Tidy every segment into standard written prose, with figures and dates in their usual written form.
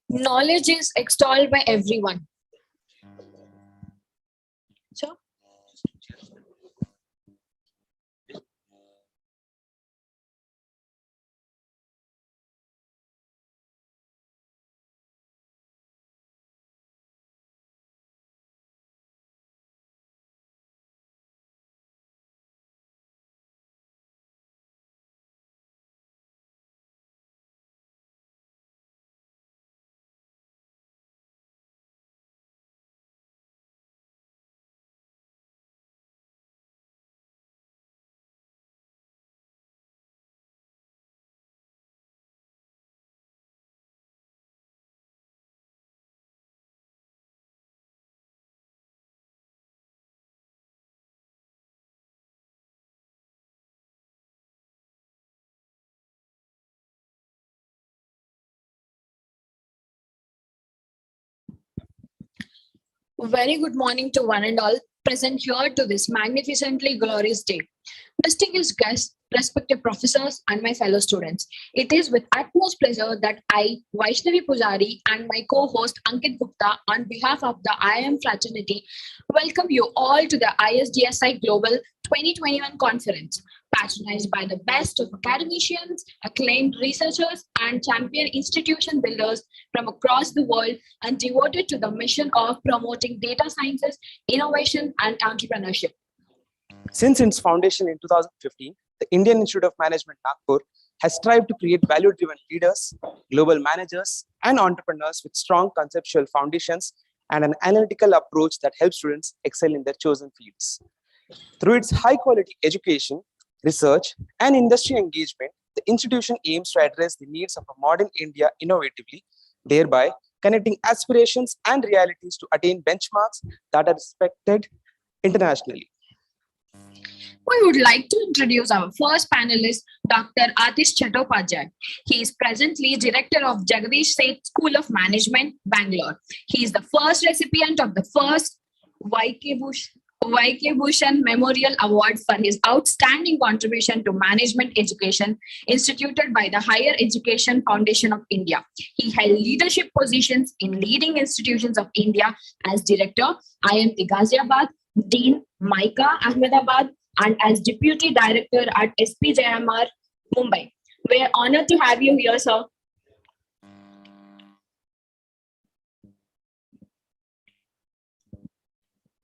Knowledge is extolled by everyone. So, very good morning to one and all present here to this magnificently glorious day. Distinguished guests, respected professors, and my fellow students. It is with utmost pleasure that I, Vaishnavi Pujari, and my co-host Ankit Gupta, on behalf of the IIM fraternity, welcome you all to the ISDSI Global 2021 conference, patronized by the best of academicians, acclaimed researchers, and champion institution builders from across the world, and devoted to the mission of promoting data sciences, innovation, and entrepreneurship. Since its foundation in 2015, the Indian Institute of Management Nagpur has strived to create value-driven leaders, global managers, and entrepreneurs with strong conceptual foundations and an analytical approach that helps students excel in their chosen fields. Through its high-quality education, research, and industry engagement, the institution aims to address the needs of a modern India innovatively, thereby connecting aspirations and realities to attain benchmarks that are respected internationally. We would like to introduce our first panelist, Dr. Atish Chattopadhyay. He is presently Director of Jagadish Seth School of Management, Bangalore. He is the first recipient of the first YK Bhushan Memorial Award for his outstanding contribution to management education instituted by the Higher Education Foundation of India. He held leadership positions in leading institutions of India as Director, IMT Ghaziabad, Dean, Micah, Ahmedabad, and as Deputy Director at SPJMR, Mumbai. We are honored to have you here, sir.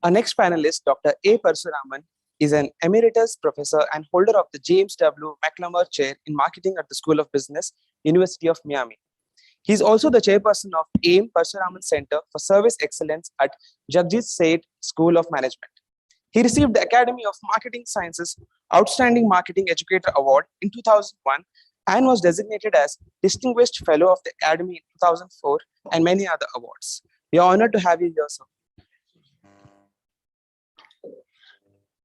Our next panelist, Dr. A. Parsuraman, is an emeritus professor and holder of the James W. McNamara Chair in Marketing at the School of Business, University of Miami. He is also the chairperson of AIM Parsuraman Center for Service Excellence at Jagadish Seth School of Management. He received the Academy of Marketing Sciences Outstanding Marketing Educator Award in 2001 and was designated as Distinguished Fellow of the Academy in 2004 and many other awards. We are honored to have you here, sir.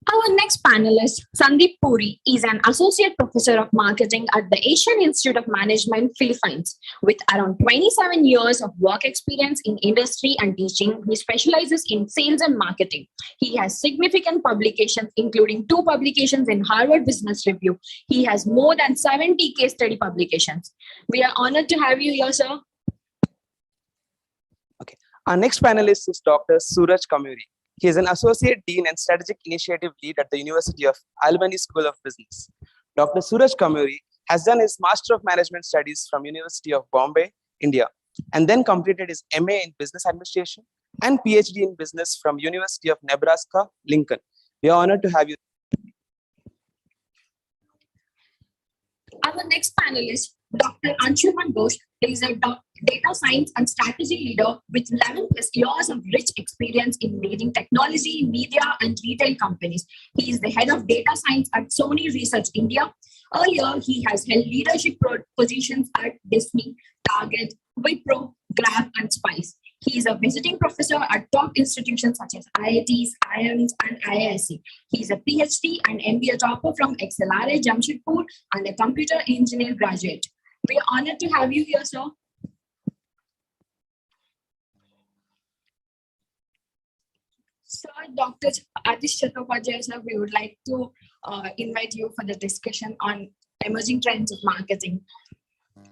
Our next panelist, Sandeep Puri, is an associate professor of marketing at the Asian Institute of Management, Philippines. With around 27 years of work experience in industry and teaching, he specializes in sales and marketing. He has significant publications, including 2 publications in Harvard Business Review. He has more than 70 case study publications. We are honored to have you here, sir. Okay. Our next panelist is Dr. Suraj Kamiri. He is an Associate Dean and Strategic Initiative Lead at the University of Albany School of Business. Dr. Suraj Kamiri has done his Master of Management Studies from University of Bombay, India, and then completed his MA in Business Administration and PhD in Business from University of Nebraska, Lincoln. We are honored to have you. Our next panelist, Dr. Anshuman Ghost, is a data science and strategy leader with 11 plus years of rich experience in leading technology, media, and retail companies. He is the head of data science at Sony Research India. Earlier, he has held leadership positions at Disney, Target, Wipro, Grab, and Spice. He is a visiting professor at top institutions such as IITs, IIMs, and IISc. He is a PhD and MBA topper from XLRA Jamshedpur and a computer engineer graduate. We are honored to have you here, sir. Sir, Dr. Atish Chattopadhyay, sir, we would like to invite you for the discussion on emerging trends of marketing.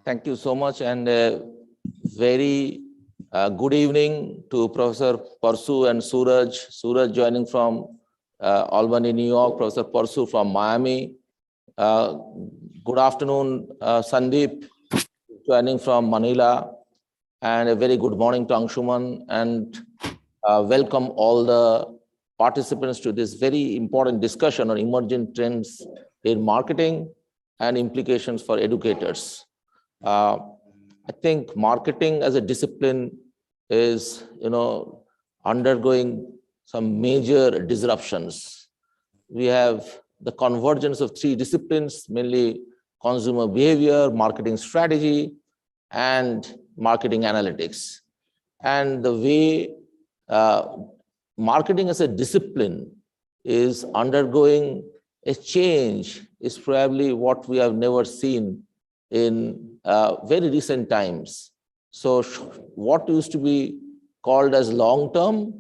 Thank you so much, and very good evening to Professor Parsu and Suraj. Suraj joining from Albany, New York, Professor Parsu from Miami. Good afternoon, Sandeep, joining from Manila. And a very good morning to Anshuman. And welcome all the participants to this very important discussion on emerging trends in marketing and implications for educators. I think marketing as a discipline is, undergoing some major disruptions. We have the convergence of three disciplines, mainly consumer behavior, marketing strategy, and marketing analytics. And the way marketing as a discipline is undergoing a change is probably what we have never seen in very recent times. So what used to be called as long-term,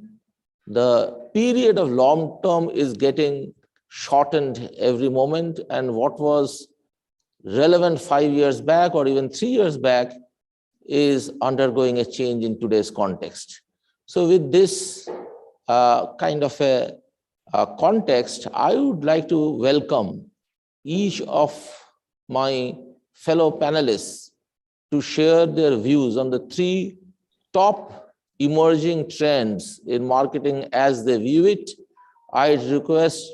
the period of long-term is getting shortened every moment. And what was relevant 5 years back or even 3 years back is undergoing a change in today's context. So with this kind of a context, I would like to welcome each of my fellow panelists to share their views on the three top emerging trends in marketing as they view it. I request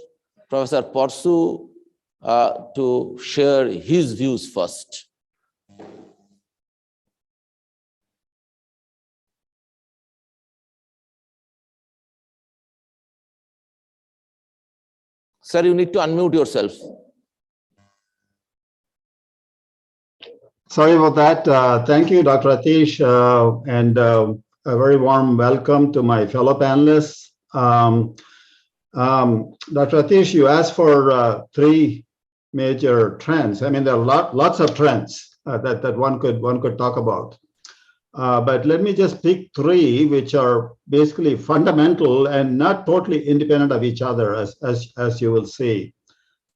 Professor Parsu to share his views first. Sir, you need to unmute yourself. Sorry about that. Thank you, Dr. Atish, and a very warm welcome to my fellow panelists. Dr. Atish, you asked for three major trends. I mean, there are lots of trends that one could talk about. But let me just pick three, which are basically fundamental and not totally independent of each other, as you will see.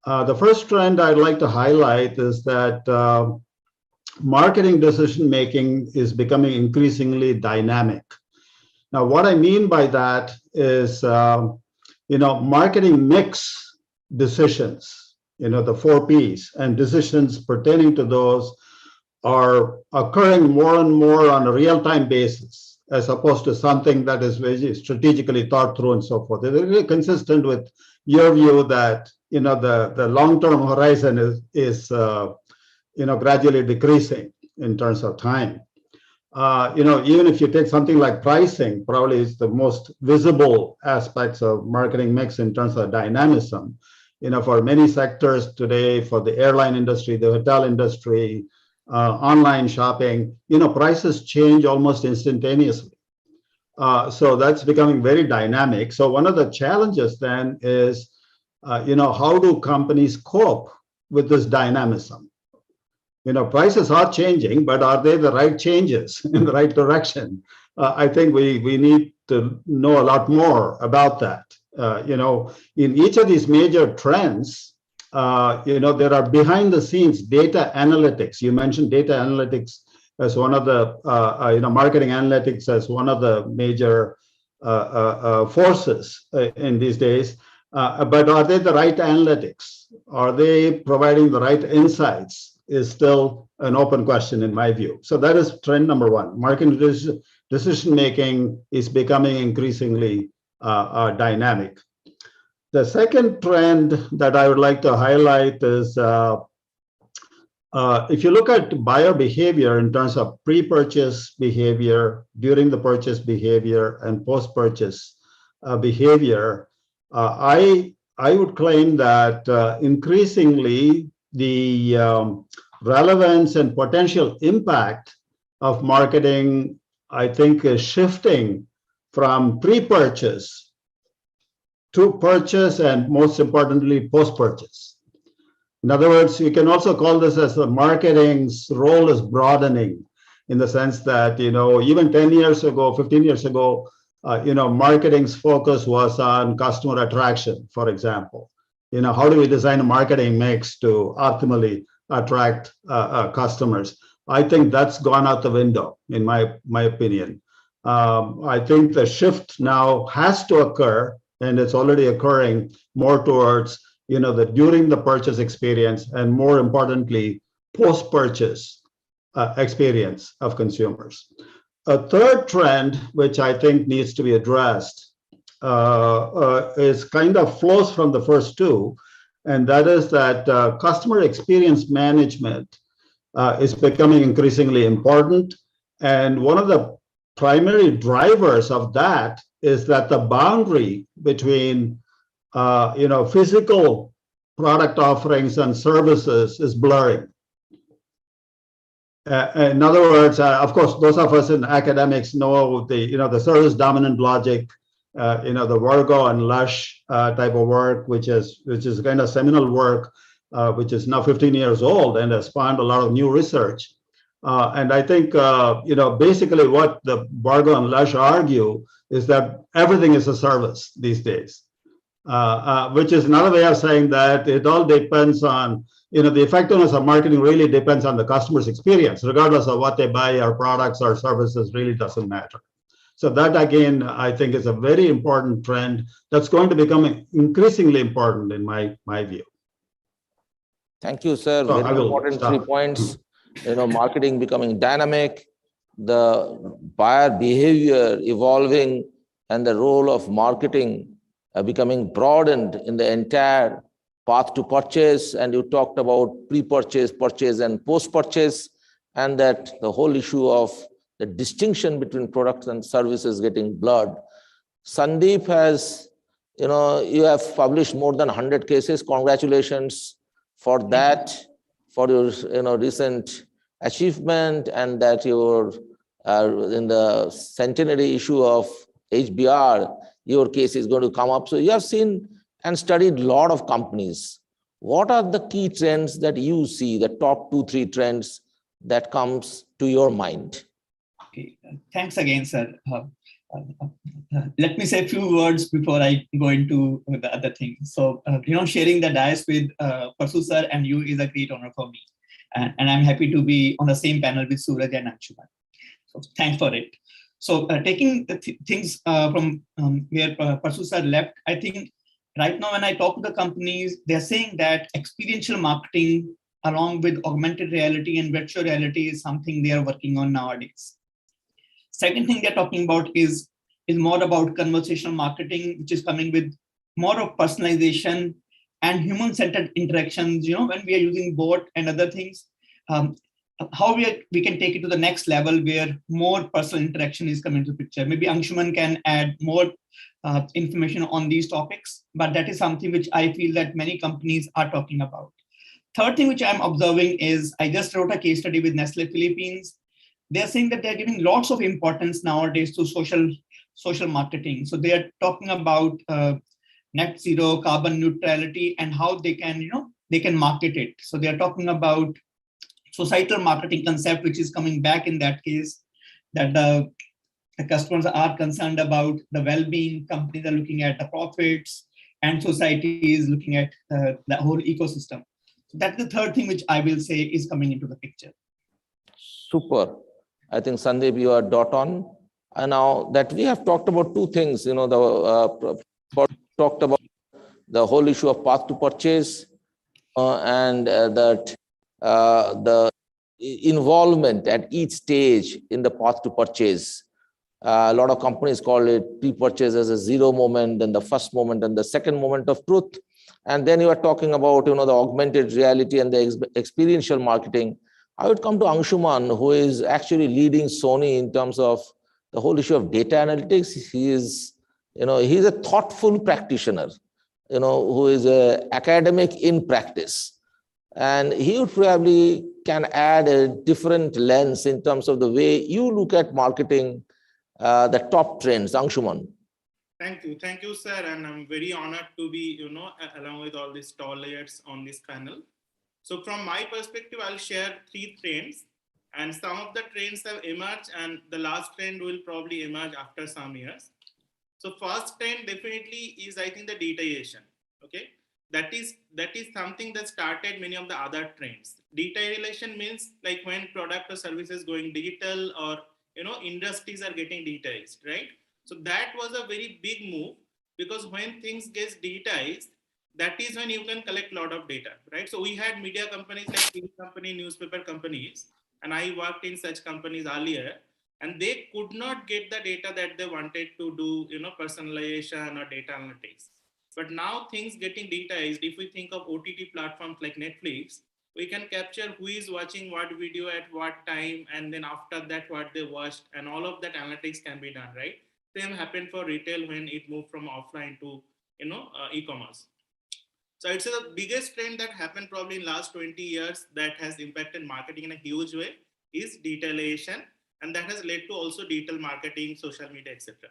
The first trend I'd like to highlight is that marketing decision-making is becoming increasingly dynamic. Now, what I mean by that is, marketing mix decisions, the 4 Ps, and decisions pertaining to those are occurring more and more on a real-time basis, as opposed to something that is very strategically thought through and so forth. It's really consistent with your view that, the long-term horizon is gradually decreasing in terms of time. Even if you take something like pricing, probably is the most visible aspects of marketing mix in terms of dynamism. For many sectors today, for the airline industry, the hotel industry, online shopping, prices change almost instantaneously. So that's becoming very dynamic. So one of the challenges then is, how do companies cope with this dynamism? Prices are changing, but are they the right changes in the right direction? I think we need to know a lot more about that. In each of these major trends, there are behind the scenes data analytics. You mentioned data analytics as one of the, marketing analytics as one of the major forces in these days. But are they the right analytics? Are they providing the right insights? Is still an open question in my view. So that is trend number one. Marketing decision-making is becoming increasingly dynamic. The second trend that I would like to highlight is if you look at buyer behavior in terms of pre-purchase behavior, during the purchase behavior, and post-purchase behavior, I would claim that increasingly the relevance and potential impact of marketing, I think, is shifting from pre-purchase to purchase and, most importantly, post-purchase. In other words, you can also call this as the marketing's role is broadening, in the sense that, even 10 years ago, 15 years ago, marketing's focus was on customer attraction, for example. How do we design a marketing mix to optimally attract customers? I think that's gone out the window, in my opinion. I think the shift now has to occur, and it's already occurring more towards, the during the purchase experience, and more importantly, post-purchase experience of consumers. A third trend, which I think needs to be addressed, is kind of flows from the first two, and that is that customer experience management is becoming increasingly important. And one of the primary drivers of that is that the boundary between physical product offerings and services is blurring. In other words, of course, those of us in academics know the service dominant logic, the Virgo and Lush type of work, which is kind of seminal work, which is now 15 years old and has spawned a lot of new research. And I think, basically what the Virgo and Lush argue is that everything is a service these days, which is another way of saying that it all depends on, the effectiveness of marketing really depends on the customer's experience, regardless of what they buy or products or services, really doesn't matter. So that, again, I think is a very important trend that's going to become increasingly important in my view. Thank you, sir. So Very important 3 points. Marketing becoming dynamic, the buyer behavior evolving, and the role of marketing becoming broadened in the entire path to purchase. And you talked about pre-purchase, purchase, and post-purchase, and that the whole issue of the distinction between products and services getting blurred. Sandeep has, you have published more than 100 cases. Congratulations for that, for your recent achievement, and that you're in the centenary issue of HBR, your case is going to come up. So you have seen and studied a lot of companies. What are the key trends that you see, the top 2-3 trends that comes to your mind? Okay, thanks again, sir. Let me say a few words before I go into the other things. So, sharing the dais with Parsu sir and you is a great honor for me. And I'm happy to be on the same panel with Suraj and Anshuman. So thanks for it. So taking the things from where Parsu sir left, I think right now when I talk to the companies, they're saying that experiential marketing along with augmented reality and virtual reality is something they are working on nowadays. Second thing they're talking about is more about conversational marketing, which is coming with more of personalization and human-centered interactions. When we are using bot and other things, how we can take it to the next level where more personal interaction is coming into the picture. Maybe Anshuman can add more information on these topics, but that is something which I feel that many companies are talking about. Third thing which I'm observing is I just wrote a case study with Nestle Philippines. They're saying that they're giving lots of importance nowadays to social marketing. So they are talking about net zero, carbon neutrality, and how they can market it. So they are talking about societal marketing concept, which is coming back in that case, that the customers are concerned about the well-being, companies are looking at the profits, and society is looking at the whole ecosystem. So that's the third thing which I will say is coming into the picture. Super. I think Sandeep, you are dot on. And now that we have talked about 2 things, talked about the whole issue of path to purchase and that the involvement at each stage in the path to purchase. A lot of companies call it pre-purchase as a 0 moment, then the first moment and the second moment of truth. And then you are talking about, the augmented reality and the experiential marketing. I would come to Anshuman, who is actually leading Sony in terms of the whole issue of data analytics. He is, he's a thoughtful practitioner, who is an academic in practice. And he would probably can add a different lens in terms of the way you look at marketing, the top trends. Anshuman. Thank you, sir. And I'm very honored to be, along with all these tall layers on this panel. So from my perspective, I'll share 3 trends, and some of the trends have emerged, and the last trend will probably emerge after some years. So first trend definitely is, I think, the dataization. Okay, that is something that started many of the other trends. Digitalization means like when product or services going digital, or industries are getting digitized, right? So that was a very big move, because when things get digitized, that is when you can collect a lot of data, right? So we had media companies like TV company, newspaper companies, and I worked in such companies earlier, and they could not get the data that they wanted to do, personalization or data analytics. But now things getting digitized. If we think of OTT platforms like Netflix, we can capture who is watching what video at what time, and then after that what they watched, and all of that analytics can be done, right? Same happened for retail when it moved from offline to e-commerce. So it's the biggest trend that happened probably in last 20 years that has impacted marketing in a huge way is digitalization, and that has led to also digital marketing, social media, etc.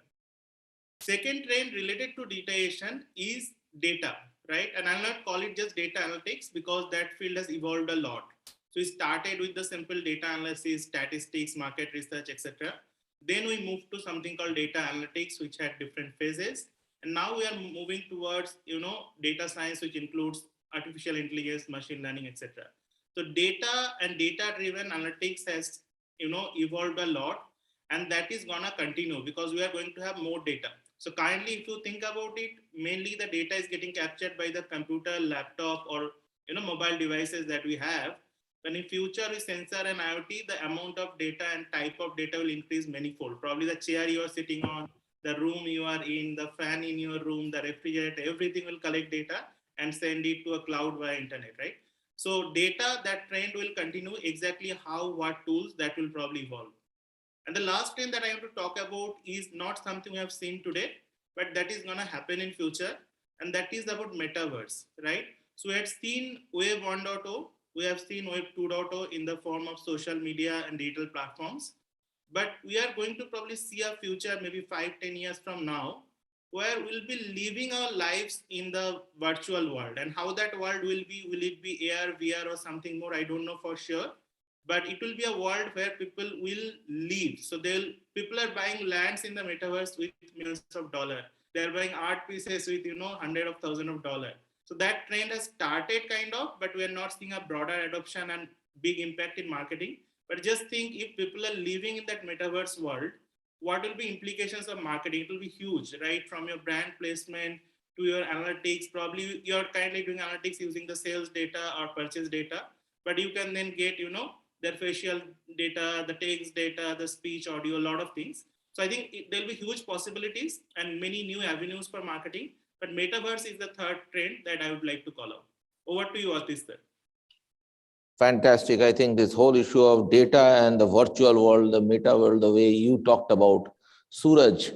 Second trend related to digitization is data, right? And I'll not call it just data analytics, because that field has evolved a lot. So we started with the simple data analysis, statistics, market research, etc. Then we moved to something called data analytics, which had different phases. And now we are moving towards, data science, which includes artificial intelligence, machine learning, etc. So data and data-driven analytics has, evolved a lot, and that is gonna continue because we are going to have more data. So currently, if you think about it, mainly the data is getting captured by the computer, laptop, or mobile devices that we have. But in future with sensor and IoT, the amount of data and type of data will increase manifold. Probably the chair you are sitting on, the room you are in, the fan in your room, the refrigerator, everything will collect data and send it to a cloud via internet, right? So data, that trend will continue. Exactly how, what tools, that will probably evolve. And the last trend that I want to talk about is not something we have seen today, but that is going to happen in future. And that is about metaverse, right? So we had seen Web 1.0, we have seen Web 2.0 in the form of social media and digital platforms. But we are going to probably see a future maybe 5-10 years from now, where we'll be living our lives in the virtual world. And how that world will it be AR, VR, or something more? I don't know for sure. But it will be a world where people will live. So people are buying lands in the metaverse with millions of dollars. They're buying art pieces with, hundreds of thousands of dollars. So that trend has started kind of, but we're not seeing a broader adoption and big impact in marketing. But just think, if people are living in that metaverse world, what will be implications of marketing? It will be huge, right? From your brand placement to your analytics. Probably you're kindly doing analytics using the sales data or purchase data, but you can then get, their facial data, the text data, the speech, audio, a lot of things. So I think there'll be huge possibilities and many new avenues for marketing. But metaverse is the third trend that I would like to call out. Over to you, Atis, sir. Fantastic. I think this whole issue of data and the virtual world, the meta world, the way you talked about, Suraj,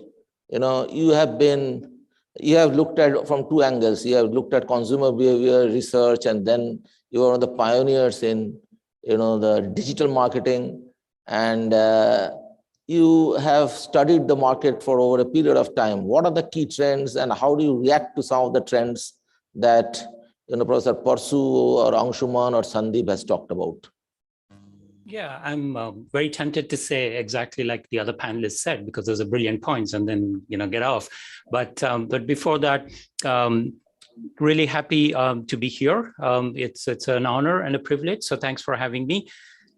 you have looked at from two angles. You have looked at consumer behavior research, and then you are one of the pioneers in, the digital marketing, and you have studied the market for over a period of time. What are the key trends, and how do you react to some of the trends that Professor Parsu or Anshuman or Sandeep has talked about? Yeah, I'm very tempted to say exactly like the other panelists said, because those are brilliant points, and then get off. But before that, really happy to be here. It's an honor and a privilege. So thanks for having me.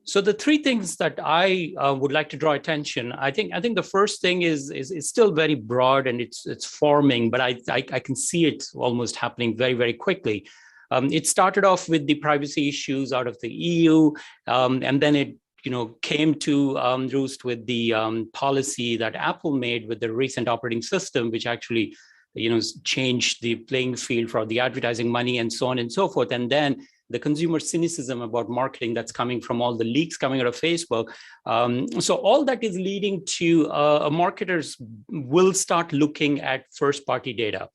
So the three things that I would like to draw attention, I think the first thing is still very broad, and it's forming, but I can see it almost happening very, very quickly. It started off with the privacy issues out of the EU, and then it came to roost with the policy that Apple made with the recent operating system, which actually changed the playing field for the advertising money and so on and so forth. And then the consumer cynicism about marketing that's coming from all the leaks coming out of Facebook. So all that is leading to marketers will start looking at first-party data.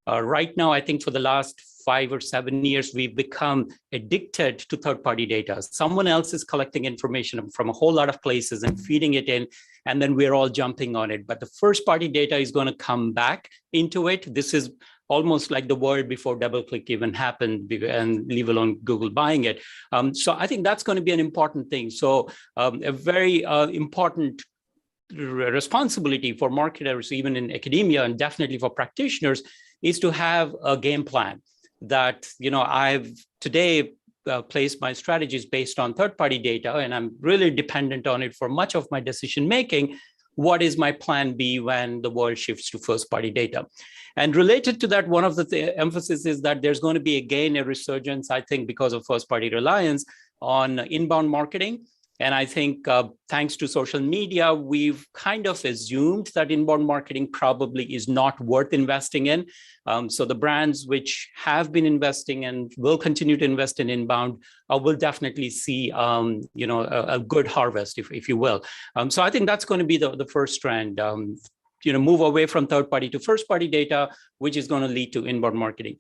Right now, I think for the last 5 or 7 years, we've become addicted to third-party data. Someone else is collecting information from a whole lot of places and feeding it in, and then we're all jumping on it. But the first-party data is going to come back into it. This is almost like the world before DoubleClick even happened, and leave alone Google buying it. So I think that's going to be an important thing. So a very important responsibility for marketers, even in academia, and definitely for practitioners, is to have a game plan. that, I've today placed my strategies based on third-party data, and I'm really dependent on it for much of my decision making. What is my plan B when the world shifts to first-party data? And related to that, one of the emphasis is that there's going to be again a resurgence, I think, because of first-party reliance on inbound marketing. And I think thanks to social media, we've kind of assumed that inbound marketing probably is not worth investing in. So the brands which have been investing and will continue to invest in inbound will definitely see, a good harvest, if you will. So I think that's going to be the first trend. Move away from third-party to first-party data, which is going to lead to inbound marketing.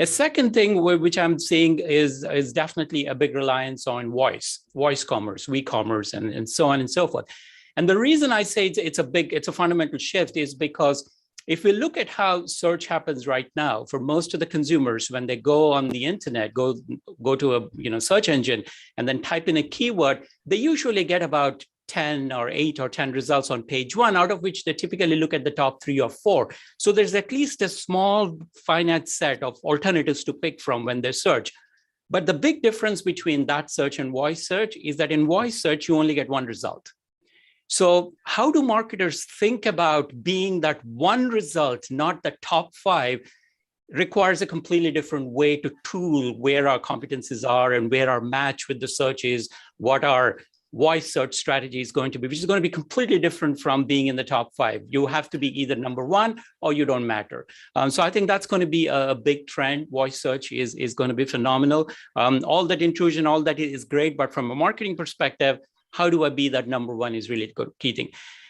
A second thing which I'm seeing is definitely a big reliance on voice commerce, e-commerce, and so on and so forth. And the reason I say it's a fundamental shift is because if we look at how search happens right now, for most of the consumers, when they go on the internet, go to a search engine and then type in a keyword, they usually get about 10 or 8 or 10 results on page one, out of which they typically look at the top 3 or 4. So there's at least a small finite set of alternatives to pick from when they search. But the big difference between that search and voice search is that in voice search, you only get one result. So how do marketers think about being that one result, not the top 5, requires a completely different way to tool where our competencies are and where our match with the search is, what our voice search strategy is going to be, which is going to be completely different from being in the top 5. You have to be either number 1 or you don't matter. So I think that's going to be a big trend. Voice search is going to be phenomenal. All that intrusion, all that is great, but from a marketing perspective, how do I be that number 1 is really good key thing.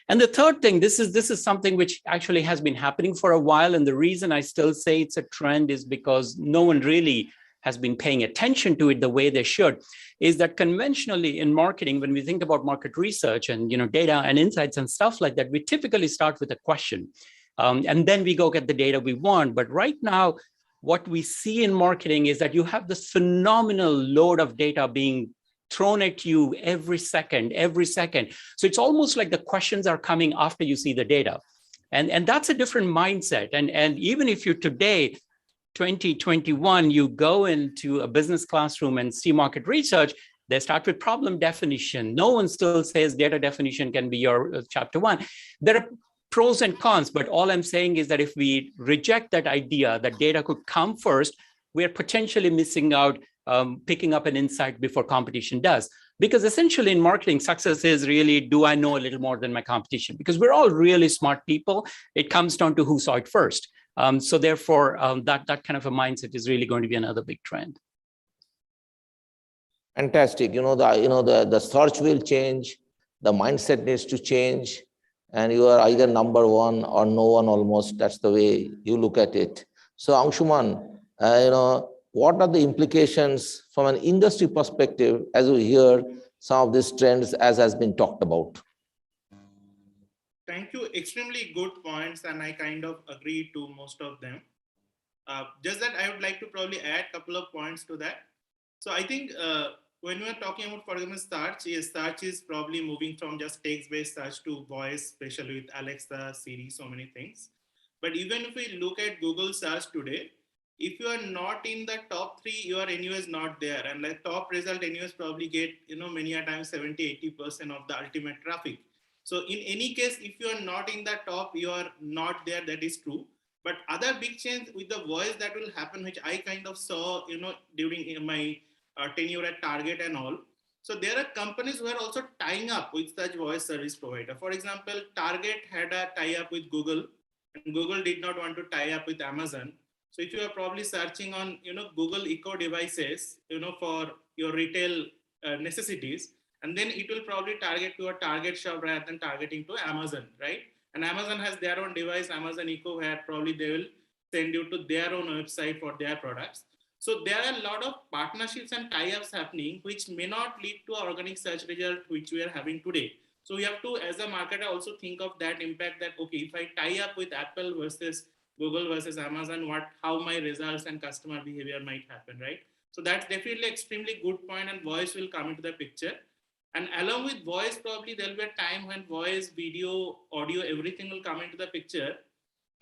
And the third thing, this is something which actually has been happening for a while. And the reason I still say it's a trend is because no one really has been paying attention to it the way they should, is that conventionally in marketing, when we think about market research and data and insights and stuff like that, we typically start with a question. And then we go get the data we want. But right now, what we see in marketing is that you have this phenomenal load of data being thrown at you every second. So it's almost like the questions are coming after you see the data. And that's a different mindset. And even if you today, 2021, you go into a business classroom and see market research, they start with problem definition. No one still says data definition can be your chapter 1. There are pros and cons, but all I'm saying is that if we reject that idea that data could come first, we're potentially missing out picking up an insight before competition does. Because essentially in marketing, success is really, do I know a little more than my competition? Because we're all really smart people. It comes down to who saw it first. So therefore, that kind of a mindset is really going to be another big trend. Fantastic. The search will change, the mindset needs to change, and you are either number 1 or no one almost. That's the way you look at it. So Anshuman, what are the implications from an industry perspective as we hear some of these trends as has been talked about? Thank you. Extremely good points, and I kind of agree to most of them. Just that I would like to probably add a couple of points to that. So I think when we are talking about, for example, search is probably moving from just text-based search to voice, especially with Alexa, Siri, so many things. But even if we look at Google search today, if you are not in the top 3, you are anyways not there. And like top result anyways probably get, many a times 70-80% of the ultimate traffic. So in any case, if you are not in the top, you are not there, that is true. But other big change with the voice that will happen, which I kind of saw, during my tenure at Target and all. So there are companies who are also tying up with such voice service provider. For example, Target had a tie-up with Google, and Google did not want to tie up with Amazon. So if you are probably searching on, Google Echo devices, for your retail necessities, and then it will probably target to a Target shop rather than targeting to Amazon, right? And Amazon has their own device, Amazon Echo, where probably they will send you to their own website for their products. So there are a lot of partnerships and tie-ups happening, which may not lead to an organic search result, which we are having today. So we have to, as a marketer, also think of that impact that, okay, if I tie up with Apple versus Google versus Amazon, how my results and customer behavior might happen, right? So that's definitely extremely good point, and voice will come into the picture. And along with voice, probably there'll be a time when voice, video, audio, everything will come into the picture.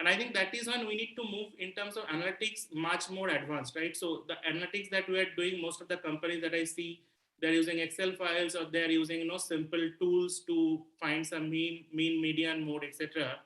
And I think that is when we need to move in terms of analytics much more advanced, right? So the analytics that we are doing, most of the companies that I see, they're using Excel files, or they're using, you know, simple tools to find some mean, median, mode, etc.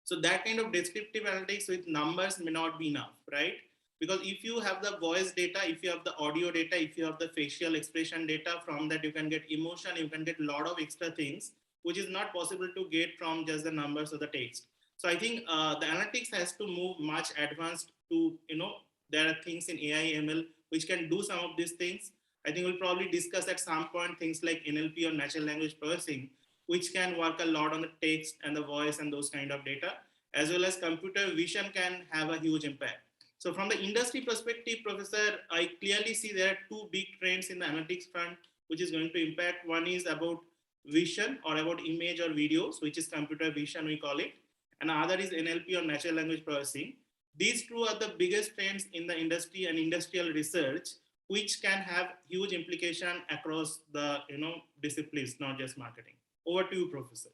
So that kind of descriptive analytics with numbers may not be enough, right? Because if you have the voice data, if you have the audio data, if you have the facial expression data, from that you can get emotion, you can get a lot of extra things, which is not possible to get from just the numbers or the text. So I think the analytics has to move much advanced to, you know, there are things in AI, ML, which can do some of these things. I think we'll probably discuss at some point things like NLP or natural language processing, which can work a lot on the text and the voice and those kind of data, as well as computer vision can have a huge impact. So from the industry perspective, Professor, I clearly see there are two big trends in the analytics front, which is going to impact. One is about vision or about image or videos, which is computer vision, we call it. And the other is NLP or natural language processing. These two are the biggest trends in the industry and industrial research, which can have huge implication across the, you know, disciplines, not just marketing. Over to you, Professor.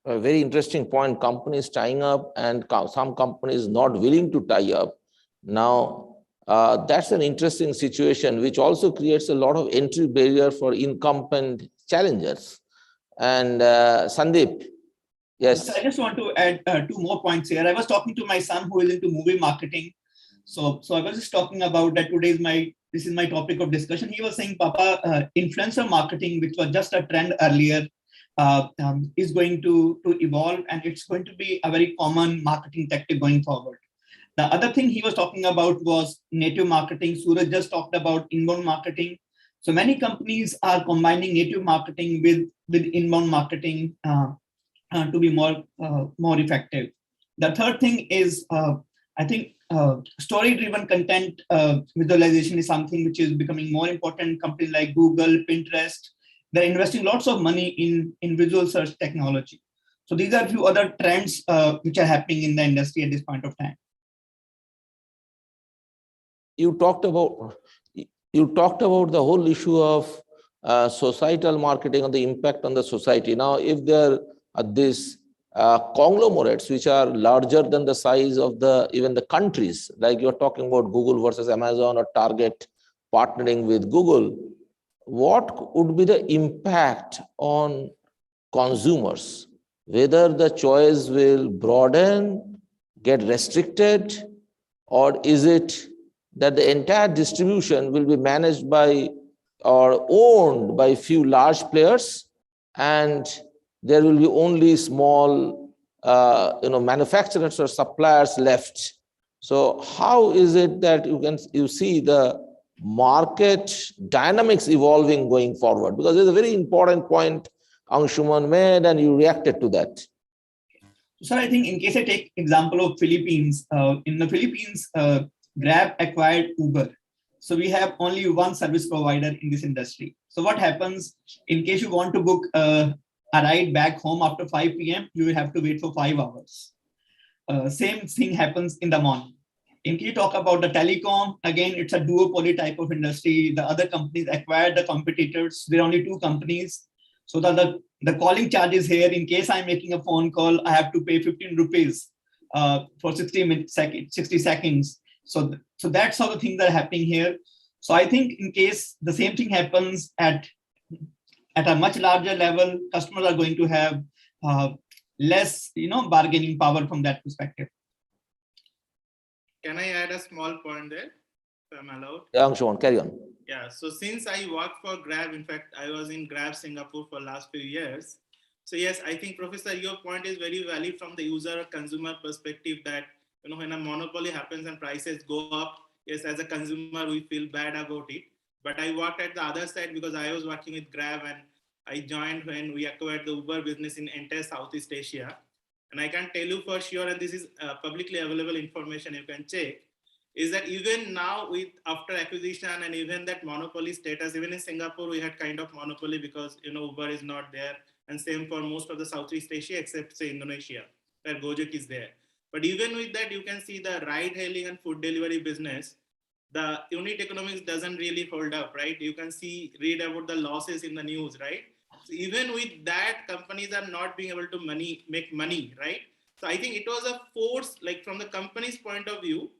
A very interesting point, companies tying up and some companies not willing to tie up. Now, that's an interesting situation, which also creates a lot of entry barrier for incumbent challengers. And Sandeep, yes. So I just want to add two more points here. I was talking to my son who is into movie marketing. So I was just talking about that this is my topic of discussion. He was saying, Papa, influencer marketing, which was just a trend earlier, is going to evolve, and it's going to be a very common marketing tactic going forward. The other thing he was talking about was native marketing. Suraj just talked about inbound marketing. So many companies are combining native marketing with inbound marketing to be more effective. The third thing is, I think story-driven content visualization is something which is becoming more important. Companies like Google, Pinterest, they're investing lots of money in visual search technology. So these are a few other trends which are happening in the industry at this point of time. You talked about the whole issue of societal marketing and the impact on the society. Now, if there are these conglomerates which are larger than the size of even the countries, like you're talking about Google versus Amazon or Target partnering with Google, what would be the impact on consumers? Whether the choice will broaden, get restricted, or is it that the entire distribution will be managed by or owned by a few large players, and there will be only small manufacturers or suppliers left? So how is it that you see the market dynamics evolving going forward? Because there's a very important point Anshuman made, and you reacted to that. So I think in case I take example of Philippines, in the Philippines, Grab acquired Uber. So we have only one service provider in this industry. So what happens in case you want to book a ride back home after 5 p.m., you will have to wait for 5 hours. Same thing happens in the morning. In case you talk about the telecom, again, it's a duopoly type of industry. The other companies acquired the competitors. There are only two companies. So the calling charges here, in case I'm making a phone call, I have to pay 15 rupees for 60 seconds. So that's how the things are happening here. So I think in case the same thing happens at a much larger level, customers are going to have less, bargaining power from that perspective. Can I add a small point there, if I'm allowed? Yeah, Anshuman, carry on. Yeah, so since I work for Grab, in fact, I was in Grab Singapore for the last few years. So yes, I think, Professor, your point is very valid from the user or consumer perspective that, when a monopoly happens and prices go up, yes, as a consumer, we feel bad about it. But I worked at the other side because I was working with Grab, and I joined when we acquired the Uber business in entire Southeast Asia. And I can tell you for sure, and this is publicly available information you can check, is that even now after acquisition and even that monopoly status, even in Singapore, we had kind of monopoly because, Uber is not there. And same for most of the Southeast Asia, except say Indonesia, where Gojek is there. But even with that, you can see the ride hailing and food delivery business, the unit economics doesn't really hold up, right? You can read about the losses in the news, right? So even with that, companies are not being able to make money, right? So I think it was a force, like from the company's point of view.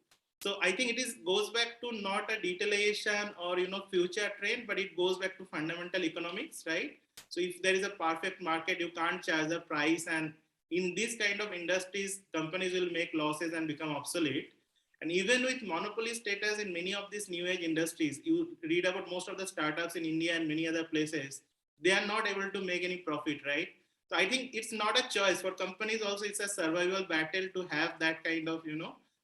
So I think goes back to not a detailization or future trend, but it goes back to fundamental economics, right? So if there is a perfect market, you can't charge the price, and in this kind of industries, companies will make losses and become obsolete. And even with monopoly status in many of these new age industries, you read about most of the startups in India and many other places, they are not able to make any profit, right? So I think it's not a choice for companies. Also, it's a survival battle to have that kind of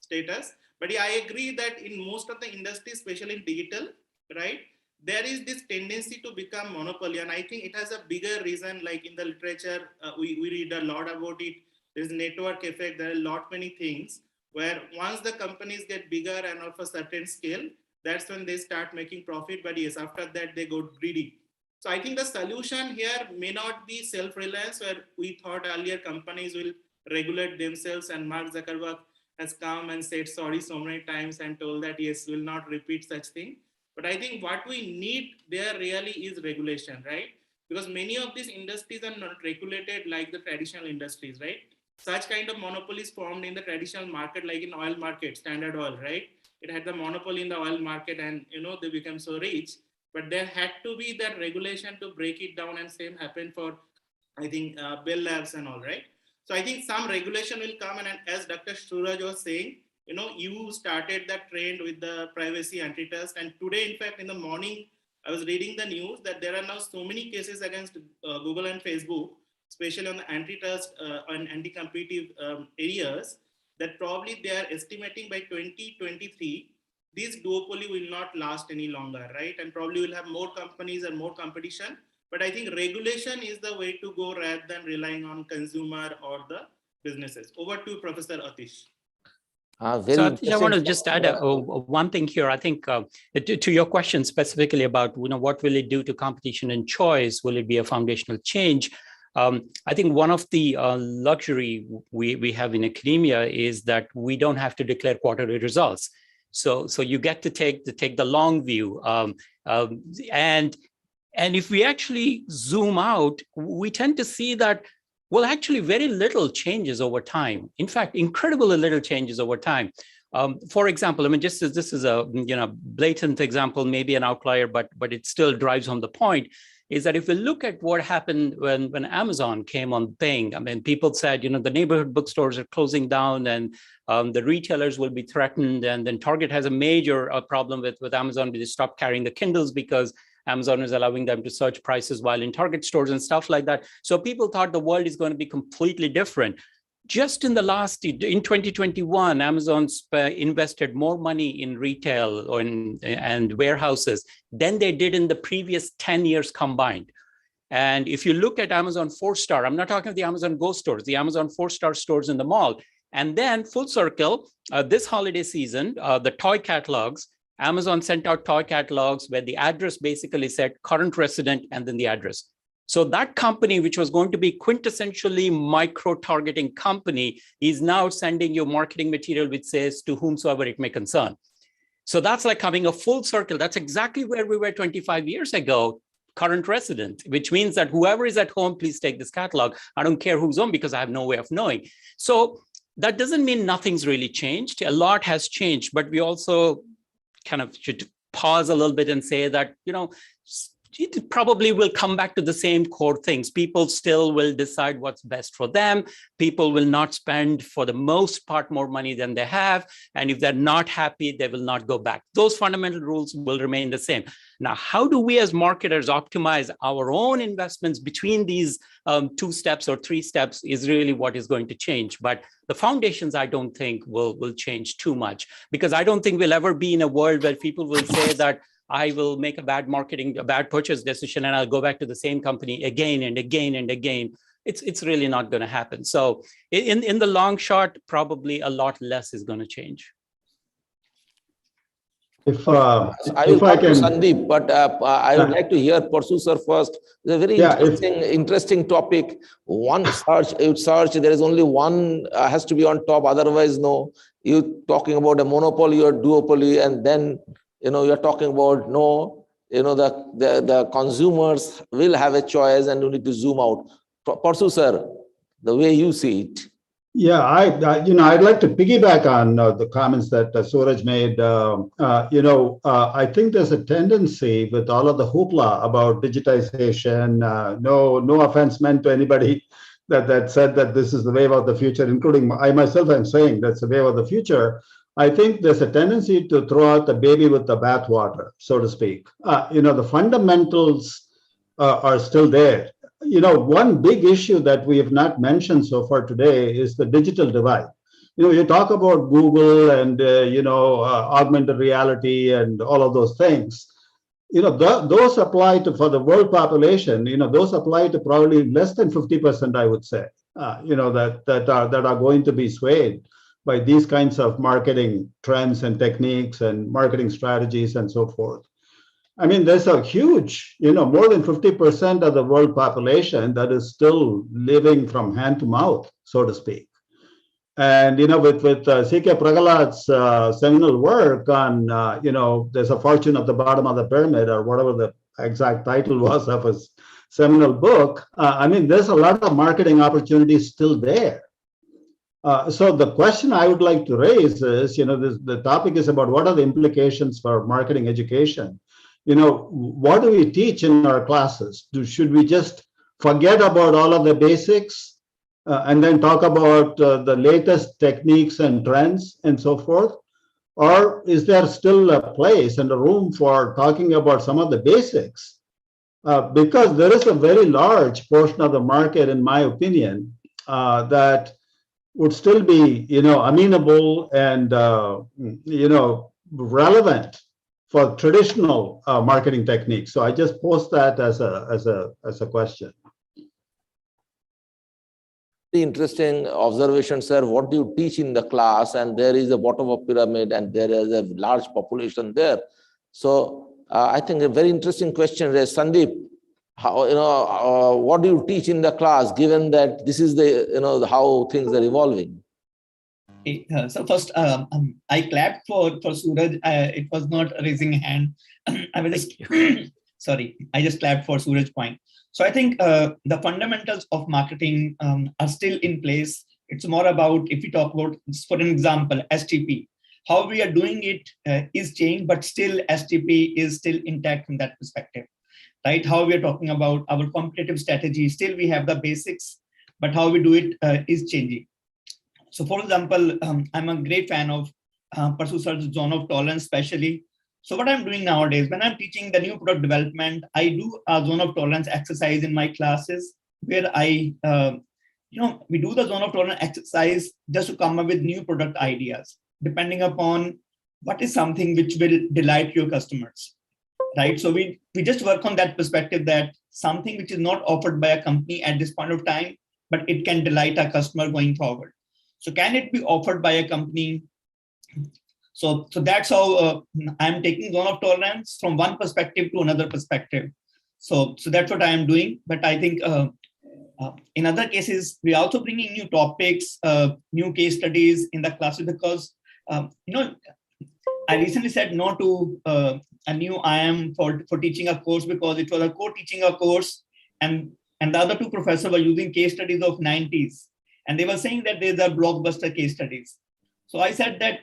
status. But yeah, I agree that in most of the industries, especially in digital, right, there is this tendency to become monopoly, and I think it has a bigger reason. Like in the literature, we read a lot about it. There's network effect. There are a lot many things where once the companies get bigger and of a certain scale, that's when they start making profit. But yes, after that they go greedy. So I think the solution here may not be self-reliance, where we thought earlier companies will regulate themselves, and Mark Zuckerberg has come and said sorry so many times and told that yes, will not repeat such thing. But I think what we need there really is regulation, right? Because many of these industries are not regulated like the traditional industries, right? Such kind of monopolies formed in the traditional market, like in oil market, Standard Oil, right? It had the monopoly in the oil market, and they become so rich. But there had to be that regulation to break it down, and same happened for, I think, Bell Labs and all, right? So I think some regulation will come, and as Dr. Suraj was saying, you started that trend with the privacy antitrust, and today, in fact, in the morning, I was reading the news that there are now so many cases against Google and Facebook, especially on the antitrust and anti-competitive areas, that probably they are estimating by 2023, this duopoly will not last any longer, right? And probably we'll have more companies and more competition. But I think regulation is the way to go rather than relying on consumer or the businesses. Over to Professor Atish. So Atish, I want to just add one thing here. I think to your question specifically about what will it do to competition and choice? Will it be a foundational change? I think one of the luxury we have in academia is that we don't have to declare quarterly results. So you get to take the long view, and if we actually zoom out, we tend to see that, well, actually very little changes over time. In fact, incredibly little changes over time. For example, I mean, this is a blatant example, maybe an outlier, but it still drives home the point, is that if we look at what happened when Amazon came on thing, I mean, people said, the neighborhood bookstores are closing down, and the retailers will be threatened. And then Target has a major problem with Amazon. They stopped carrying the Kindles because Amazon is allowing them to search prices while in Target stores and stuff like that. So people thought the world is going to be completely different. Just in 2021, Amazon invested more money in retail and warehouses than they did in the previous 10 years combined. And if you look at Amazon 4-star, I'm not talking about the Amazon Go stores, the Amazon 4-star stores in the mall. And then full circle, this holiday season, the toy catalogs, Amazon sent out toy catalogs where the address basically said current resident and then the address. So that company, which was going to be quintessentially micro-targeting company, is now sending you marketing material which says to whomsoever it may concern. So that's like coming a full circle. That's exactly where we were 25 years ago, current resident, which means that whoever is at home, please take this catalog. I don't care who's home because I have no way of knowing. So that doesn't mean nothing's really changed. A lot has changed, but we also kind of should pause a little bit and say that, it probably will come back to the same core things. People still will decide what's best for them. People will not spend, for the most part, more money than they have. And if they're not happy, they will not go back. Those fundamental rules will remain the same. Now, how do we as marketers optimize our own investments between these 2 steps or 3 steps is really what is going to change. But the foundations, I don't think will change too much, because I don't think we'll ever be in a world where people will say that I will make a bad purchase decision, and I'll go back to the same company again and again and again. It's really not going to happen. So in the long shot, probably a lot less is going to change. I will come to Sandeep, but I would like to hear Parsu sir first. It's a very interesting topic. One search, there is only one has to be on top, otherwise no. You talking about a monopoly or duopoly, and then you're talking about the consumers will have a choice and you need to zoom out. Parsu sir, the way you see it. Yeah, I'd like to piggyback on the comments that Suraj made. I think there's a tendency with all of the hoopla about digitization. No offense meant to anybody that said that this is the wave of the future, including I myself. I'm saying that's the wave of the future. I think there's a tendency to throw out the baby with the bathwater, so to speak. The fundamentals are still there. One big issue that we have not mentioned so far today is the digital divide. You talk about Google and, augmented reality and all of those things. Those apply to, for the world population, those apply to probably less than 50%, I would say, that are going to be swayed by these kinds of marketing trends and techniques and marketing strategies and so forth. I mean, there's a huge, more than 50% of the world population that is still living from hand to mouth, so to speak. And, with C.K. Pragalad's seminal work on, there's a fortune at the bottom of the pyramid, or whatever the exact title was of his seminal book, there's a lot of marketing opportunities still there. So the question I would like to raise is, the topic is about what are the implications for marketing education? What do we teach in our classes? Should we just forget about all of the basics and then talk about the latest techniques and trends and so forth? Or is there still a place and a room for talking about some of the basics? Because there is a very large portion of the market, in my opinion, that would still be, amenable and, relevant for traditional marketing techniques. So I just post that as a question. Interesting observation, sir. What do you teach in the class? And there is a bottom of pyramid, and there is a large population there. So I think a very interesting question is, Sandeep, how what do you teach in the class, given that this is the how things are evolving? So first, I clapped for Suraj. It was not raising a hand. I was just sorry. I just clapped for Suraj's point. So I think the fundamentals of marketing are still in place. It's more about, if we talk about, for an example, STP, how we are doing it is changed, but still STP is still intact from that perspective, right? How we are talking about our competitive strategy, still we have the basics, but how we do it is changing. So for example, I'm a great fan of Parsu's zone of tolerance, especially. So what I'm doing nowadays, when I'm teaching the new product development, I do a zone of tolerance exercise in my classes where I, we do the zone of tolerance exercise just to come up with new product ideas, depending upon what is something which will delight your customers, right? So we just work on that perspective, that something which is not offered by a company at this point of time, but it can delight a customer going forward. So can it be offered by a company? So that's how I'm taking zone of tolerance from one perspective to another perspective. So that's what I am doing. But I think in other cases, we're also bringing new topics, new case studies in the classes, because, I recently said no to a new IM for teaching a course, because it was a co-teaching a course, and the other two professors were using case studies of 90s. And they were saying that these are blockbuster case studies. So I said that,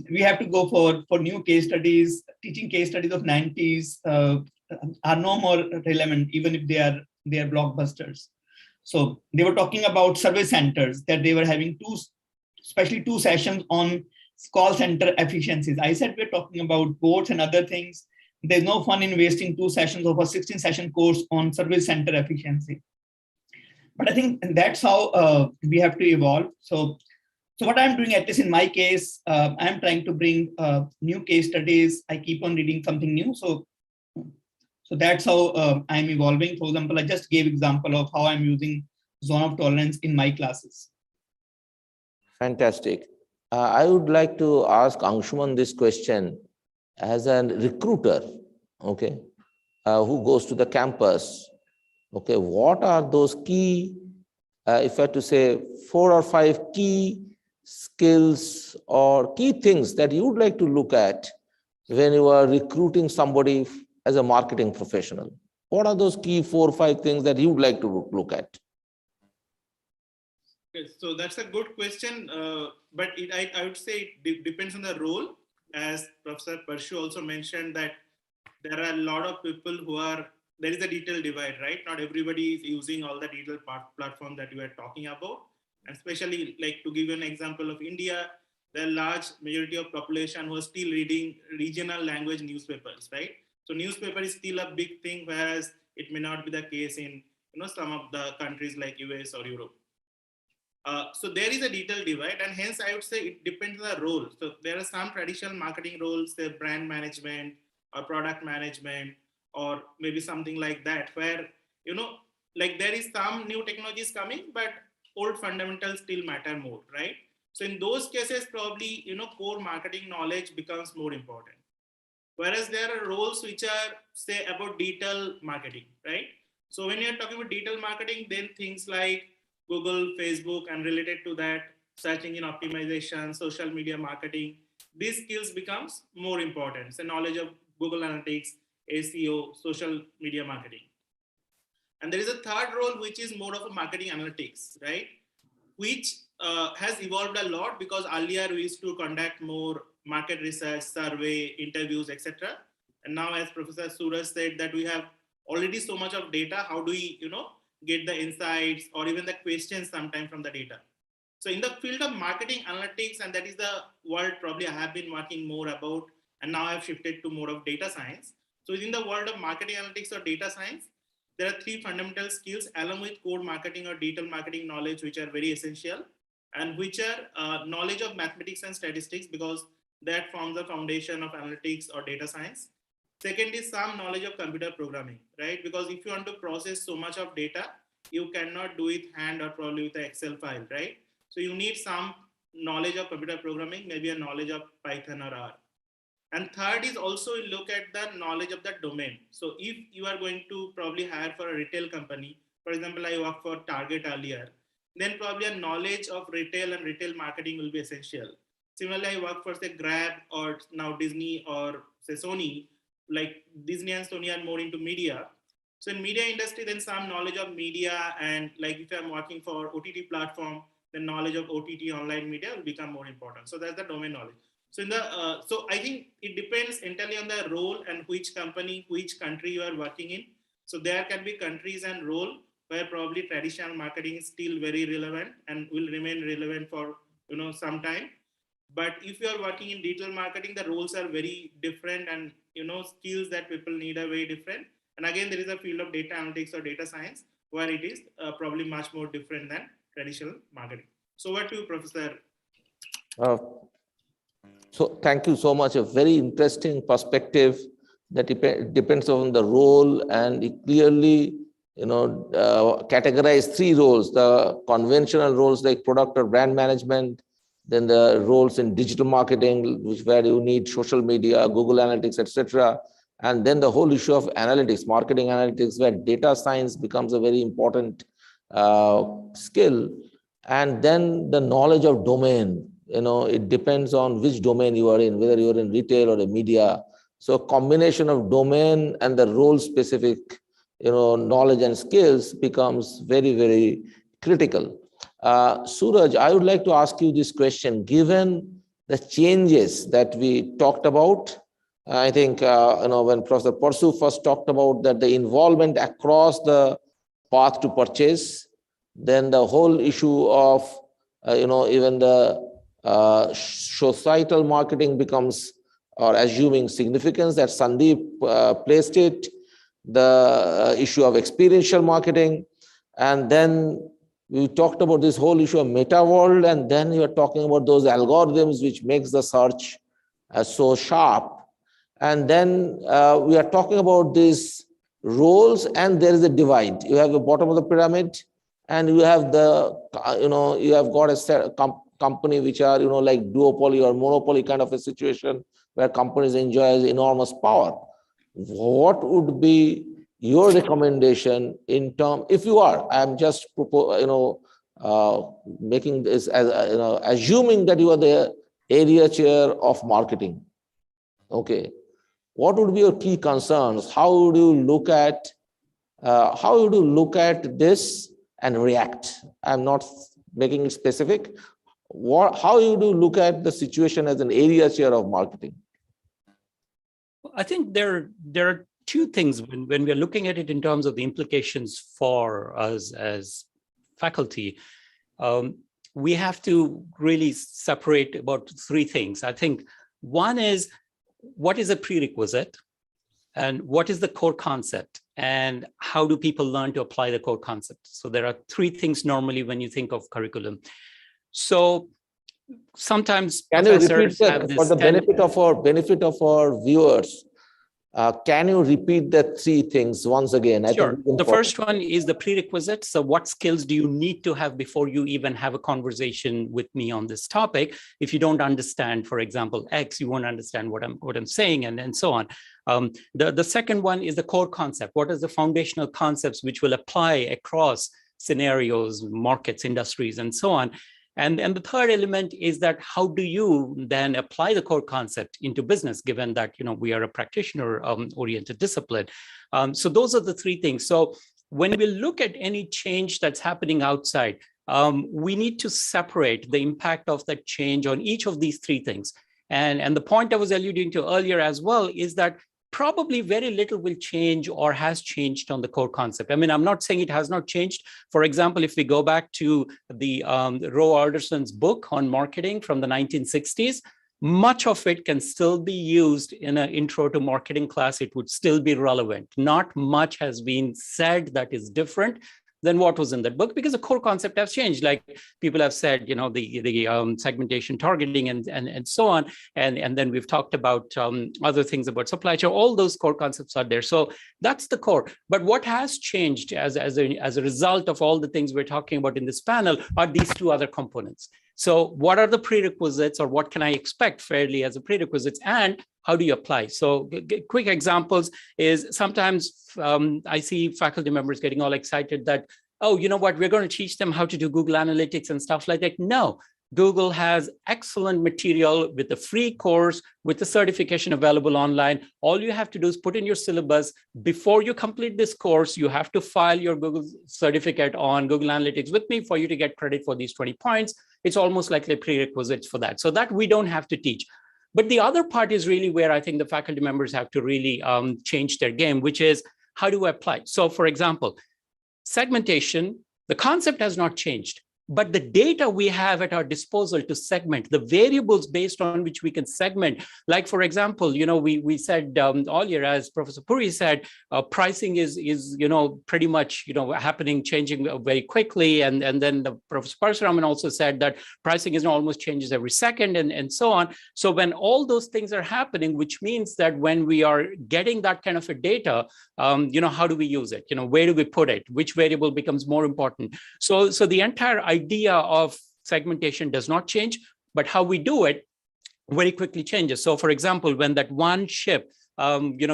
we have to go for new case studies. Teaching case studies of 90s are no more relevant, even if they are blockbusters. So they were talking about service centers, that they were having especially two sessions on call center efficiencies. I said, we're talking about boards and other things. There's no fun in wasting 2 sessions of a 16-session course on service center efficiency. But I think that's how we have to evolve. So what I'm doing, at least in my case, I'm trying to bring new case studies. I keep on reading something new. So that's how I'm evolving. For example, I just gave example of how I'm using zone of tolerance in my classes. Fantastic. I would like to ask Anshuman this question as a recruiter, okay, who goes to the campus. Okay, what are those key, if I had to say 4 or 5 key skills or key things that you would like to look at when you are recruiting somebody as a marketing professional? What are those key 4 or 5 things that you would like to look at? Yes, so that's a good question, but I would say it depends on the role. As Professor Parshu also mentioned that there are a lot of people who are, there is a digital divide, right? Not everybody is using all the digital platform that you are talking about. And especially like to give you an example of India, there are large majority of population who are still reading regional language newspapers, right? So newspaper is still a big thing, whereas it may not be the case in some of the countries like US or Europe. So there is a detailed divide, and hence I would say it depends on the role. So there are some traditional marketing roles, say brand management or product management, or maybe something like that, where like there is some new technologies coming, but old fundamentals still matter more, right? So in those cases, probably core marketing knowledge becomes more important. Whereas there are roles which are say about digital marketing, right? So when you're talking about digital marketing, then things like Google, Facebook, and related to that, search engine optimization, social media marketing, these skills becomes more important. So knowledge of Google Analytics, SEO, social media marketing. And there is a third role, which is more of a marketing analytics, right? Which has evolved a lot, because earlier we used to conduct more market research, survey, interviews, etc. And now, as Professor Suraj said, that we have already so much of data. How do we, get the insights or even the questions sometime from the data? So in the field of marketing analytics, and that is the world probably I have been working more about, and now I've shifted to more of data science. So within the world of marketing analytics or data science, there are three fundamental skills along with core marketing or digital marketing knowledge, which are very essential, and which are knowledge of mathematics and statistics, because that forms the foundation of analytics or data science. Second is some knowledge of computer programming, right? Because if you want to process so much of data, you cannot do it hand or probably with an Excel file, right? So you need some knowledge of computer programming, maybe a knowledge of Python or R. And third is also look at the knowledge of the domain. So if you are going to probably hire for a retail company, for example, I worked for Target earlier, then probably a knowledge of retail and retail marketing will be essential. Similarly, I work for say Grab or now Disney or say Sony, like Disney and Sony are more into media. So in media industry, then some knowledge of media, and like if I'm working for OTT platform, the knowledge of OTT online media will become more important. So that's the domain knowledge. So in the so I think it depends entirely on the role and which company, which country you are working in. So there can be countries and role where probably traditional marketing is still very relevant and will remain relevant for some time. But if you are working in digital marketing, the roles are very different, and skills that people need are very different. And again, there is a field of data analytics or data science where it is probably much more different than traditional marketing. So what to you, Professor? So thank you so much. A very interesting perspective that depends on the role, and it clearly categorize three roles: the conventional roles like product or brand management, then the roles in digital marketing, where you need social media, Google Analytics, etc. And then the whole issue of analytics, marketing analytics, where data science becomes a very important skill. And then the knowledge of domain, it depends on which domain you are in, whether you're in retail or in media. So combination of domain and the role specific, knowledge and skills becomes very, very critical. Suraj, I would like to ask you this question. Given the changes that we talked about, I think, when Professor Parshu first talked about that the involvement across the path to purchase, then the whole issue of, even the societal marketing becomes, or assuming significance that Sandeep placed it, the issue of experiential marketing, and then we talked about this whole issue of meta world, and then you are talking about those algorithms which makes the search so sharp. And then we are talking about these roles, and there is a divide. You have the bottom of the pyramid, and you have the, you have got a company which are, like duopoly or monopoly kind of a situation where companies enjoy enormous power. What would be your recommendation in term, if you are, I'm just making this as, assuming that you are the area chair of marketing. Okay. What would be your key concerns? How would you look at this and react? I'm not making it specific, how you do look at the situation as an area chair of marketing? I think there are two things when we're looking at it in terms of the implications for us as faculty. We have to really separate about three things. I think one is, what is a prerequisite and what is the core concept and how do people learn to apply the core concept? So there are three things normally when you think of curriculum. So sometimes can you repeat that for the benefit of our viewers? Can you repeat the three things once again? Sure. The first one is the prerequisite. So what skills do you need to have before you even have a conversation with me on this topic? If you don't understand, for example, X, you won't understand what I'm saying, and so on. The second one is the core concept. What are the foundational concepts which will apply across scenarios, markets, industries, and so on? And the third element is that how do you then apply the core concept into business, given that we are a practitioner-oriented discipline. So those are the three things. So when we look at any change that's happening outside, we need to separate the impact of that change on each of these three things. And the point I was alluding to earlier as well is that probably very little will change or has changed on the core concept. I mean, I'm not saying it has not changed. For example, if we go back to the Roe Alderson's book on marketing from the 1960s, much of it can still be used in an intro to marketing class. It would still be relevant. Not much has been said that is different than what was in that book, because the core concept has changed. Like people have said, the segmentation, targeting, and so on. And then we've talked about other things about supply chain. All those core concepts are there. So that's the core. But what has changed as a result of all the things we're talking about in this panel are these two other components. So what are the prerequisites, or what can I expect fairly as a prerequisites, and how do you apply? So quick examples is sometimes I see faculty members getting all excited that, oh, you know what, we're going to teach them how to do Google Analytics and stuff like that. No, Google has excellent material with a free course, with the certification available online. All you have to do is put in your syllabus. Before you complete this course, you have to file your Google certificate on Google Analytics with me for you to get credit for these 20 points. It's almost like the prerequisites for that. So that we don't have to teach. But the other part is really where I think the faculty members have to really change their game, which is how do I apply? So for example, segmentation, the concept has not changed, but the data we have at our disposal to segment, the variables based on which we can segment, like for example, we said earlier, as Professor Puri said, pricing is pretty much happening, changing very quickly, and then the Professor Parasuraman also said that pricing is almost changes every second, and so on. So when all those things are happening, which means that when we are getting that kind of a data, how do we use it? Where do we put it? Which variable becomes more important? So the entire idea of segmentation does not change, but how we do it very quickly changes. So for example, when that one ship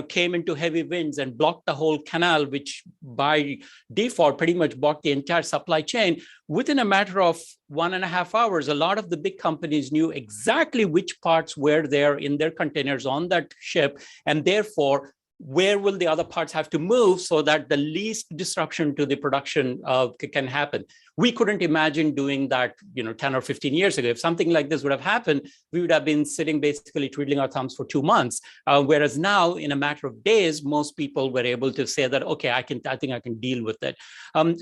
came into heavy winds and blocked the whole canal, which by default pretty much blocked the entire supply chain, within a matter of 1.5 hours, a lot of the big companies knew exactly which parts were there in their containers on that ship, and therefore where will the other parts have to move so that the least disruption to the production can happen. We couldn't imagine doing that 10 or 15 years ago. If something like this would have happened, we would have been sitting basically twiddling our thumbs for 2 months. Whereas now, in a matter of days, most people were able to say that, okay, I think I can deal with it.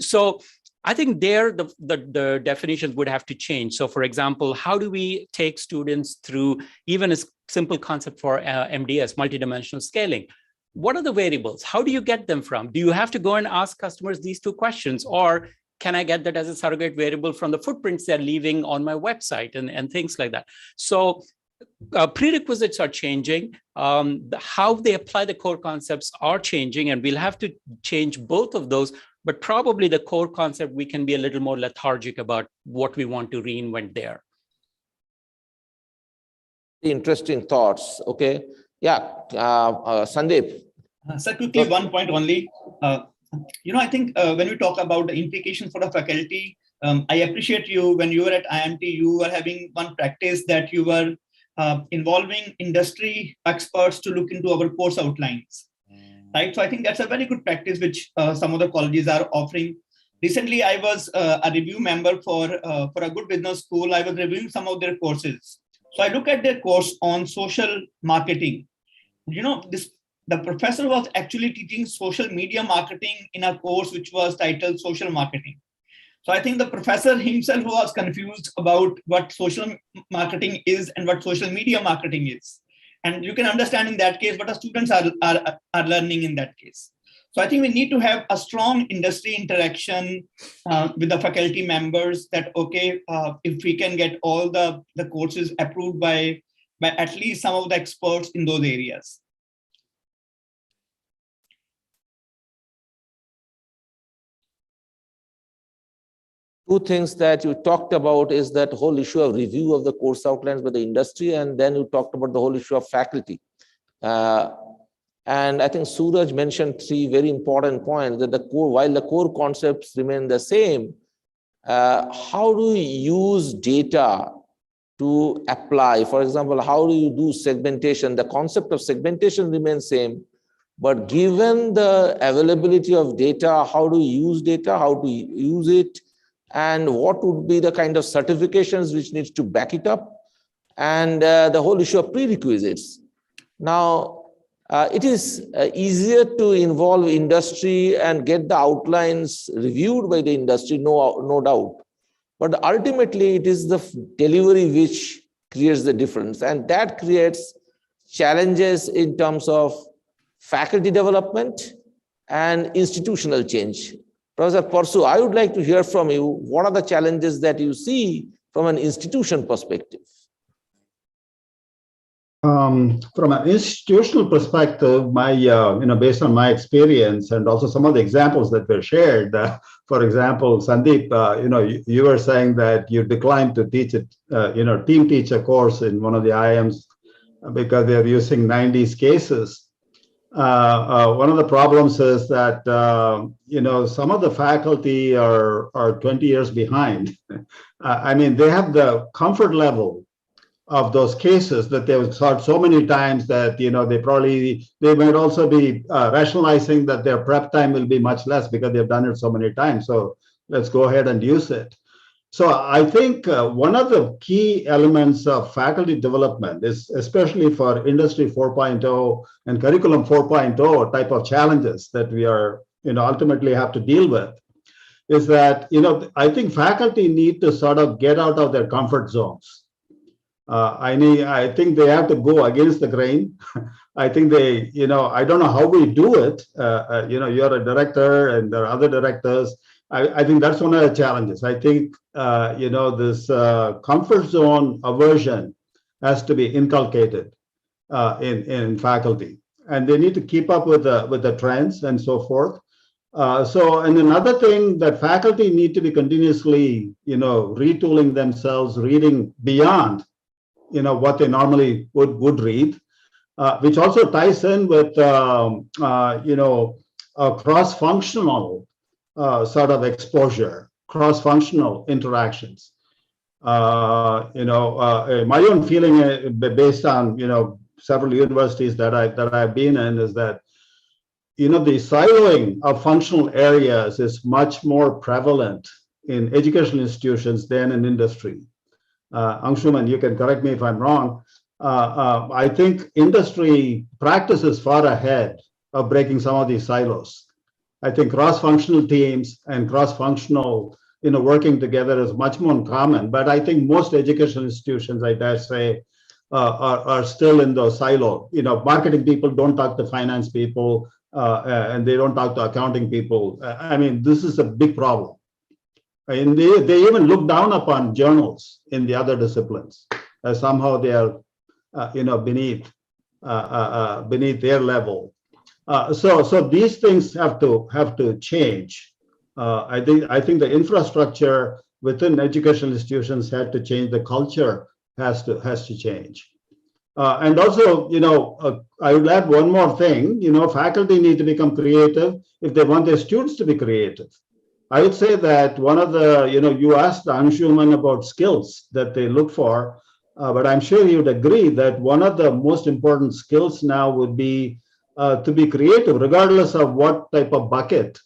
So I think there the definitions would have to change. So for example, how do we take students through even a simple concept for MDS, multidimensional scaling? What are the variables? How do you get them from? Do you have to go and ask customers these two questions? Or can I get that as a surrogate variable from the footprints they're leaving on my website and things like that? So prerequisites are changing. How they apply the core concepts are changing, and we'll have to change both of those. But probably the core concept, we can be a little more lethargic about what we want to reinvent there. Interesting thoughts. Okay. Yeah. Sandeep. So quickly, one point only. I think when we talk about the implications for the faculty, I appreciate you when you were at IMT, you were having one practice that you were involving industry experts to look into our course outlines. Right. So I think that's a very good practice, which some of the colleges are offering. recently I was a review member for a good business school. I was reviewing some of their courses. So I look at their course on social marketing. The professor was actually teaching social media marketing in a course which was titled social marketing. So I think the professor himself was confused about what social marketing is and what social media marketing is. And you can understand in that case what the students are learning in that case. So I think we need to have a strong industry interaction with the faculty members that, okay, if we can get all the courses approved by at least some of the experts in those areas. Two things that you talked about is that whole issue of review of the course outlines by the industry, and then you talked about the whole issue of faculty. And I think Suraj mentioned three very important points, that while the core concepts remain the same, how do you use data to apply? For example, how do you do segmentation? The concept of segmentation remains same, but given the availability of data, how do you use data? How do you use it? And what would be the kind of certifications which needs to back it up? And the whole issue of prerequisites. Now, it is easier to involve industry and get the outlines reviewed by the industry, no doubt. But ultimately, it is the delivery which creates the difference. And that creates challenges in terms of faculty development and institutional change. Professor Parsu, I would like to hear from you, what are the challenges that you see from an institution perspective? From an institutional perspective, based on my experience and also some of the examples that were shared, for example, Sandeep, you were saying that you declined to teach it, team teach a course in one of the IIMs because they're using 90s cases. One of the problems is that, some of the faculty are 20 years behind. They have the comfort level of those cases that they've taught so many times that, they might also be rationalizing that their prep time will be much less because they've done it so many times. So let's go ahead and use it. So I think one of the key elements of faculty development is, especially for Industry 4.0 and Curriculum 4.0 type of challenges that we are, ultimately have to deal with, is that, I think faculty need to sort of get out of their comfort zones. I think they have to go against the grain. I think they, I don't know how we do it. You're a director and there are other directors. I think that's one of the challenges. I think, this comfort zone aversion has to be inculcated in faculty, and they need to keep up with the trends and so forth. And another thing that faculty need to be continuously, retooling themselves, reading beyond, what they normally would read, which also ties in with, a cross-functional sort of exposure, cross-functional interactions. My own feeling, based on several universities that I've been in, is that the siloing of functional areas is much more prevalent in educational institutions than in industry. Anshuman, you can correct me if I'm wrong. I think industry practice is far ahead of breaking some of these silos. I think cross-functional teams and cross-functional, working together is much more common. But I think most educational institutions, I dare say, are still in the silo. Marketing people don't talk to finance people, and they don't talk to accounting people. This is a big problem. And they even look down upon journals in the other disciplines. Somehow they are, beneath their level. So these things have to change. I think the infrastructure within educational institutions had to change. The culture has to change. And also, I would add one more thing. Faculty need to become creative if they want their students to be creative. I would say that one of the, you asked Anshuman about skills that they look for, but I'm sure you'd agree that one of the most important skills now would be to be creative, regardless of what type of bucket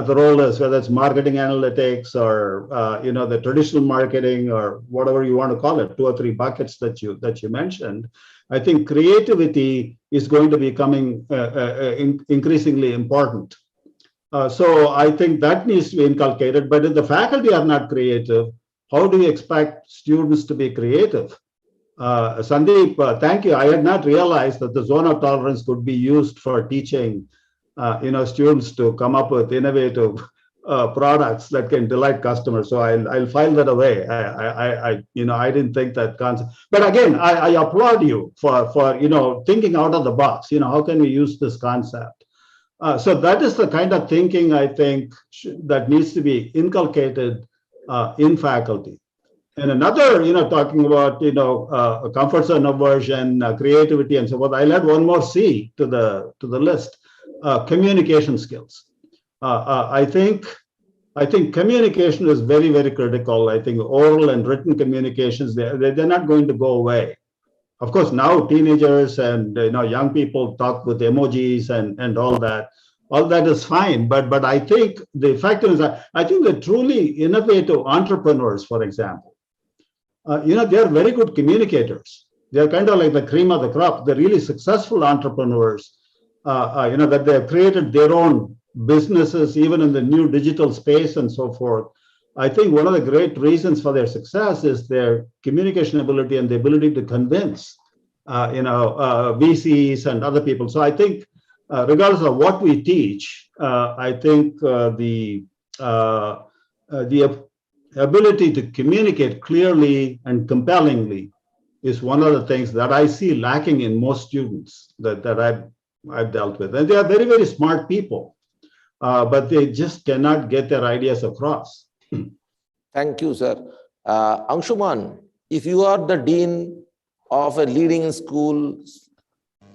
the role is, whether it's marketing analytics or the traditional marketing or whatever you want to call it, two or three buckets that you mentioned. I think creativity is going to be becoming increasingly important. So I think that needs to be inculcated. But if the faculty are not creative, how do you expect students to be creative? Sandeep, thank you. I had not realized that the zone of tolerance could be used for teaching, students to come up with innovative products that can delight customers. So I'll file that away. I didn't think that concept. But again, I applaud you for thinking out of the box. How can we use this concept? So that is the kind of thinking I think that needs to be inculcated in faculty. And another, talking about, comfort zone aversion, creativity, and so forth. I'll add one more C to the list: communication skills. I think communication is very, very critical. I think oral and written communications, they're not going to go away. Of course, now teenagers and young people talk with emojis and all that. All that is fine, but I think the fact is that I think the truly innovative entrepreneurs, for example, they are very good communicators. They're kind of like the cream of the crop. They're really successful entrepreneurs, that they have created their own businesses, even in the new digital space and so forth. I think one of the great reasons for their success is their communication ability and the ability to convince, VCs and other people. So I think, regardless of what we teach, I think the ability to communicate clearly and compellingly is one of the things that I see lacking in most students that I've dealt with. And they are very, very smart people, but they just cannot get their ideas across. Thank you, sir. Anshuman, if you are the dean of a leading school,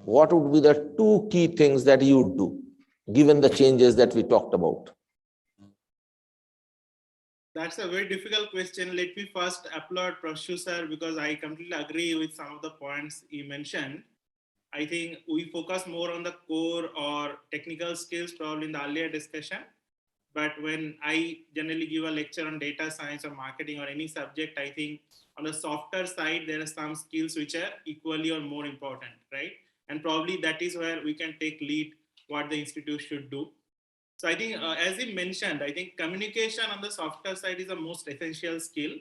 what would be the two key things that you would do, given the changes that we talked about? That's a very difficult question. Let me first applaud Prashu sir, because I completely agree with some of the points he mentioned. I think we focus more on the core or technical skills probably in the earlier discussion. But when I generally give a lecture on data science or marketing or any subject, I think on the softer side, there are some skills which are equally or more important, right? And probably that is where we can take lead what the institute should do. So I think, as he mentioned, I think communication on the softer side is the most essential skill,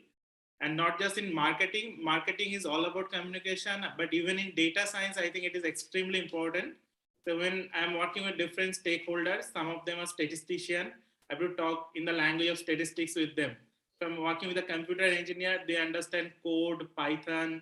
and not just in marketing. Marketing is all about communication, but even in data science, I think it is extremely important. So when I'm working with different stakeholders, some of them are statisticians, I have to talk in the language of statistics with them. So I'm working with a computer engineer, they understand code, Python,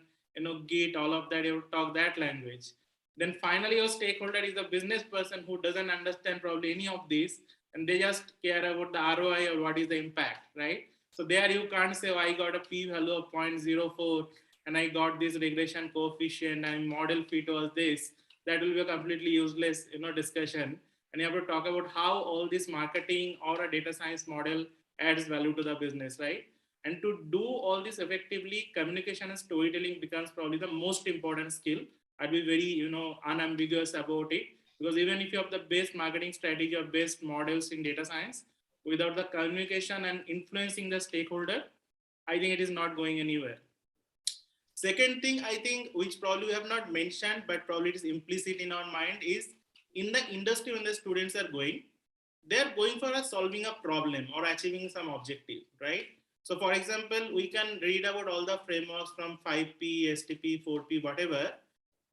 Git, all of that, you have to talk that language. Then finally, your stakeholder is a business person who doesn't understand probably any of these, and they just care about the ROI or what is the impact, right? So there you can't say, oh, I got a p-value of 0.04 and I got this regression coefficient and model fit was this. That will be a completely useless discussion. And you have to talk about how all this marketing or a data science model adds value to the business, right? And to do all this effectively, communication and storytelling becomes probably the most important skill. I'd be very, unambiguous about it, because even if you have the best marketing strategy or best models in data science, without the communication and influencing the stakeholder, I think it is not going anywhere. Second thing, I think, which probably we have not mentioned, but probably it is implicit in our mind, is in the industry when the students are going, they're going for solving a problem or achieving some objective, right? So for example, we can read about all the frameworks from 5P, STP, 4P, whatever,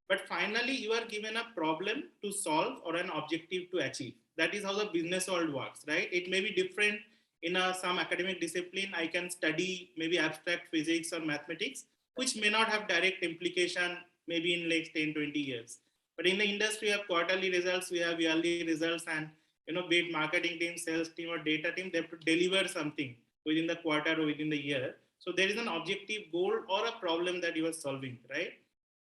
but finally you are given a problem to solve or an objective to achieve. That is how the business world works, right? It may be different in some academic discipline. I can study maybe abstract physics or mathematics, which may not have direct implication maybe in like 10, 20 years. But in the industry, we have quarterly results, we have yearly results, and be it marketing team, sales team, or data team, they have to deliver something within the quarter or within the year. So there is an objective goal or a problem that you are solving, right?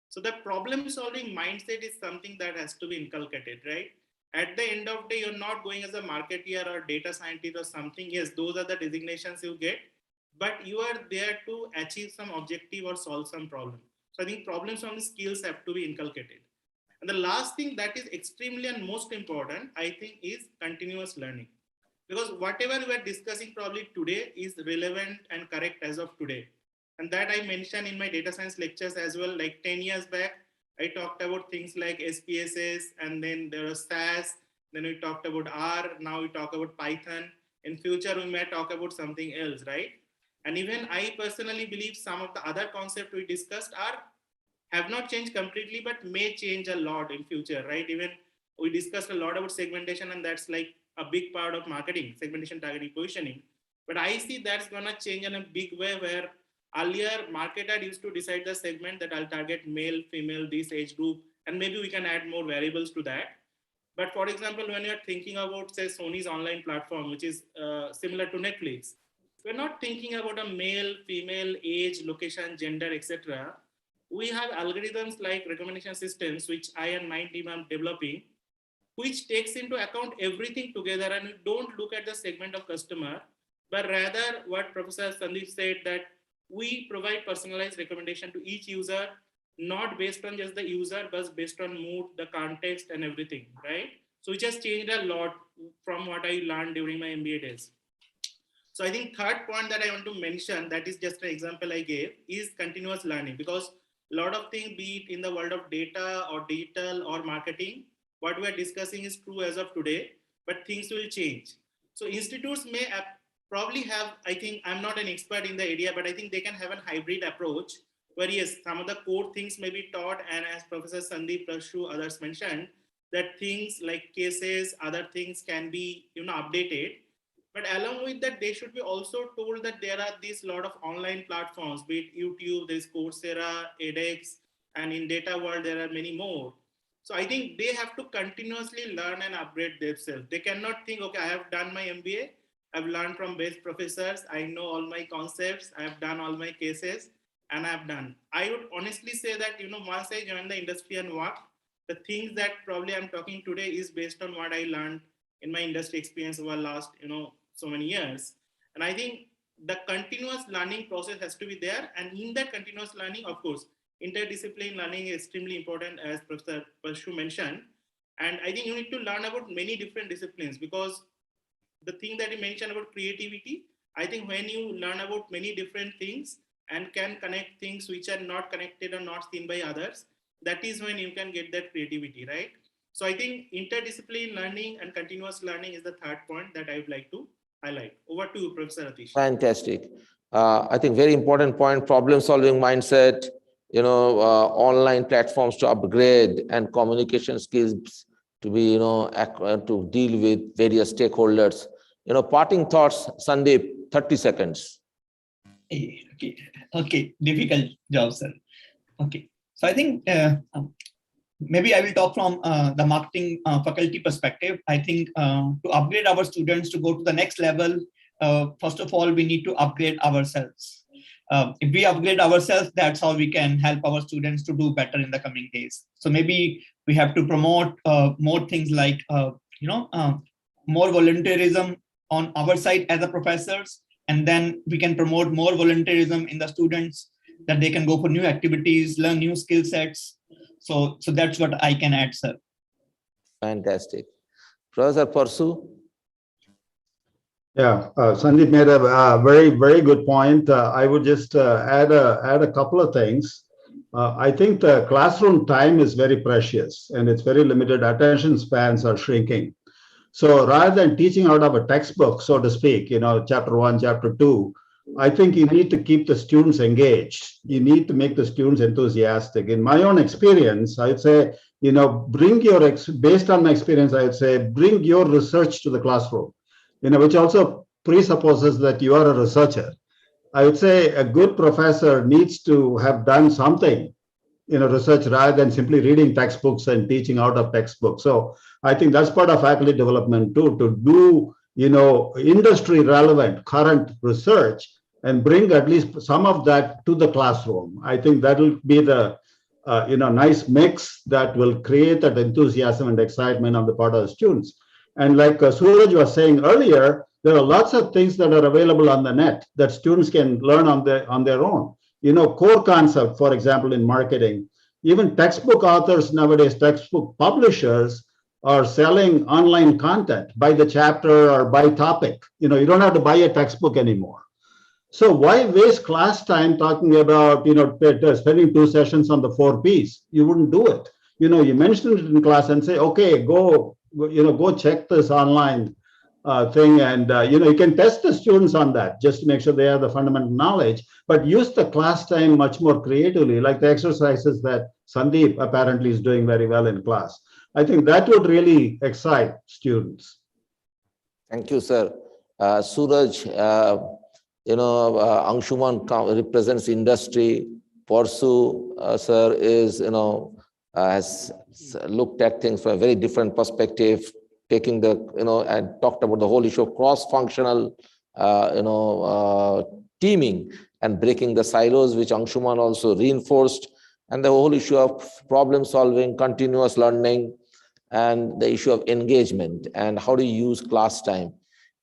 So the problem solving mindset is something that has to be inculcated, right? At the end of the day, you're not going as a marketeer or data scientist or something. Yes, those are the designations you get, but you are there to achieve some objective or solve some problem. So I think problem solving skills have to be inculcated. And the last thing that is extremely and most important, I think, is continuous learning. because whatever we are discussing probably today is relevant and correct as of today. And that I mentioned in my data science lectures as well. Like 10 years back, I talked about things like SPSS, and then there was SAS, then we talked about R, now we talk about Python. In future, we may talk about something else, right? And even I personally believe some of the other concepts we discussed have not changed completely, but may change a lot in future, right? Even we discussed a lot about segmentation, and that's like a big part of marketing, segmentation, targeting, positioning. But I see that's gonna change in a big way, where earlier marketer used to decide the segment that I'll target male, female, this age group, and maybe we can add more variables to that. But for example, when you're thinking about, say, Sony's online platform, which is similar to Netflix, we're not thinking about a male, female, age, location, gender, etc. We have algorithms like recommendation systems, which I and my team are developing, which takes into account everything together, and we don't look at the segment of customer, but rather what Professor Sandeep said, that we provide personalized recommendation to each user, not based on just the user, but based on mood, the context, and everything, right? So it just changed a lot from what I learned during my MBA days. So I think third point that I want to mention, that is just an example I gave, is continuous learning, because a lot of things, be it in the world of data or digital or marketing, what we're discussing is true as of today, but things will change. So institutes may probably have, I think, I'm not an expert in the area, but I think they can have a hybrid approach where yes, some of the core things may be taught, and as Professor Sandeep, Prashu, others mentioned, that things like cases, other things can be updated. But along with that, they should be also told that there are these lot of online platforms, be it YouTube, there's Coursera, edX, and in data world, there are many more. So I think they have to continuously learn and upgrade themselves. They cannot think, okay, I have done my MBA, I've learned from best professors, I know all my concepts, I've done all my cases, and I've done. I would honestly say that, once I joined the industry and work, the things that probably I'm talking today is based on what I learned in my industry experience over the last, so many years. And I think the continuous learning process has to be there. And in that continuous learning, of course, interdisciplinary learning is extremely important, as Professor Prashu mentioned. And I think you need to learn about many different disciplines, because the thing that you mentioned about creativity, I think when you learn about many different things and can connect things which are not connected or not seen by others, that is when you can get that creativity, right? So I think interdisciplinary learning and continuous learning is the third point that I would like to highlight. Over to you, Professor Atish. Fantastic. I think very important point, problem-solving mindset, online platforms to upgrade, and communication skills to be, to deal with various stakeholders. Parting thoughts, Sandeep, 30 seconds. Okay. Difficult job, sir. Okay. So I think maybe I will talk from the marketing faculty perspective. I think to upgrade our students to go to the next level, first of all, we need to upgrade ourselves. If we upgrade ourselves, that's how we can help our students to do better in the coming days. So maybe we have to promote more things like, more volunteerism on our side as a professors, and then we can promote more volunteerism in the students, that they can go for new activities, learn new skill sets. So that's what I can add, sir. Fantastic. Professor Parsu? Yeah, Sandeep made a very, very good point. I would just add a couple of things. I think the classroom time is very precious and it's very limited. Attention spans are shrinking. So rather than teaching out of a textbook, so to speak, chapter 1, chapter 2, I think you need to keep the students engaged. You need to make the students enthusiastic. In my own experience, I'd say, bring your, based on my experience, I would say, bring your research to the classroom, which also presupposes that you are a researcher. I would say a good professor needs to have done something, research, rather than simply reading textbooks and teaching out of textbooks. So I think that's part of faculty development too, to do, industry relevant current research and bring at least some of that to the classroom. I think that will be the, nice mix that will create that enthusiasm and excitement on the part of the students. And like Suraj was saying earlier, there are lots of things that are available on the net that students can learn on their own. Core concept, for example, in marketing, even textbook authors nowadays, textbook publishers are selling online content by the chapter or by topic. You don't have to buy a textbook anymore. So why waste class time talking about, spending 2 sessions on the 4 Ps? You wouldn't do it. You mentioned it in class and say, okay, go check this online thing. And, you can test the students on that just to make sure they have the fundamental knowledge, but use the class time much more creatively, like the exercises that Sandeep apparently is doing very well in class. I think that would really excite students. Thank you, sir. Suraj, Anshuman represents industry. Parsu, sir, is, has looked at things from a very different perspective, taking the, and talked about the whole issue of cross-functional, teaming and breaking the silos, which Anshuman also reinforced, and the whole issue of problem solving, continuous learning, and the issue of engagement and how do you use class time.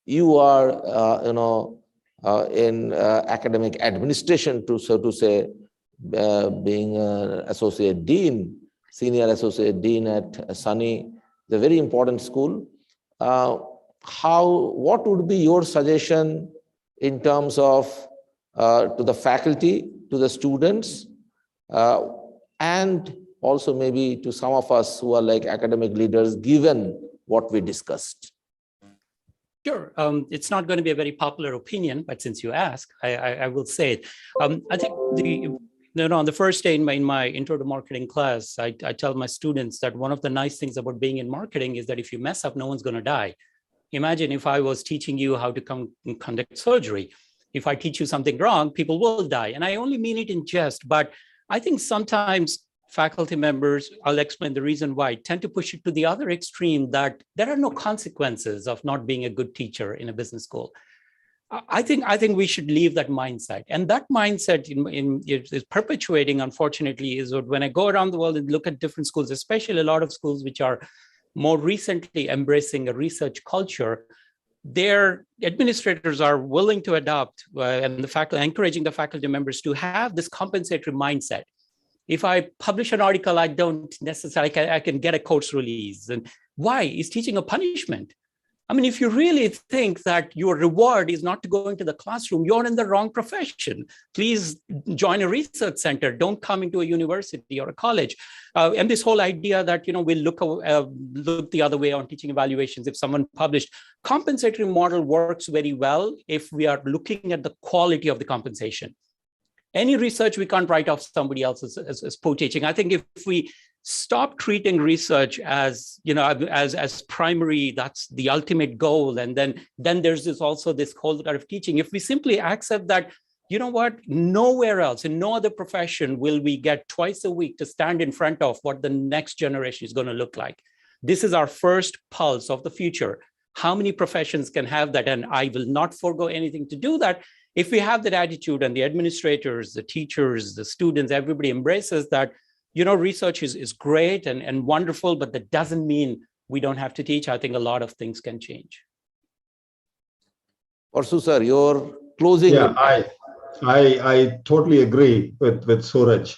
You are, in academic administration, so to say, being an associate dean, senior associate dean at SUNY, the very important school. What would be your suggestion in terms of to the faculty, to the students, and also maybe to some of us who are like academic leaders, given what we discussed? Sure. It's not going to be a very popular opinion, but since you ask, I will say it. I think on the first day in my intro to marketing class, I tell my students that one of the nice things about being in marketing is that if you mess up, no one's going to die. Imagine if I was teaching you how to conduct surgery. If I teach you something wrong, people will die. And I only mean it in jest, but I think sometimes faculty members, I'll explain the reason why, tend to push it to the other extreme, that there are no consequences of not being a good teacher in a business school. I think we should leave that mindset. And that mindset is perpetuating, unfortunately, is when I go around the world and look at different schools, especially a lot of schools which are more recently embracing a research culture, their administrators are willing to adopt and the faculty, encouraging the faculty members to have this compensatory mindset. If I publish an article, I don't necessarily, I can get a course release. And why? Is teaching a punishment? I mean, if you really think that your reward is not to go into the classroom, you're in the wrong profession. Please join a research center. Don't come into a university or a college. And this whole idea that, we'll look the other way on teaching evaluations. If someone published, compensatory model works very well if we are looking at the quality of the compensation. Any research we can't write off somebody else as co-teaching. I think if we stop treating research as, as primary, that's the ultimate goal. And then there's this whole lot of teaching. If we simply accept that, nowhere else, in no other profession will we get twice a week to stand in front of what the next generation is going to look like. This is our first pulse of the future. How many professions can have that? And I will not forego anything to do that. If we have that attitude and the administrators, the teachers, the students, everybody embraces that, research is great and wonderful, but that doesn't mean we don't have to teach. I think a lot of things can change. Parsu, sir, your closing. Yeah, I totally agree with Suraj.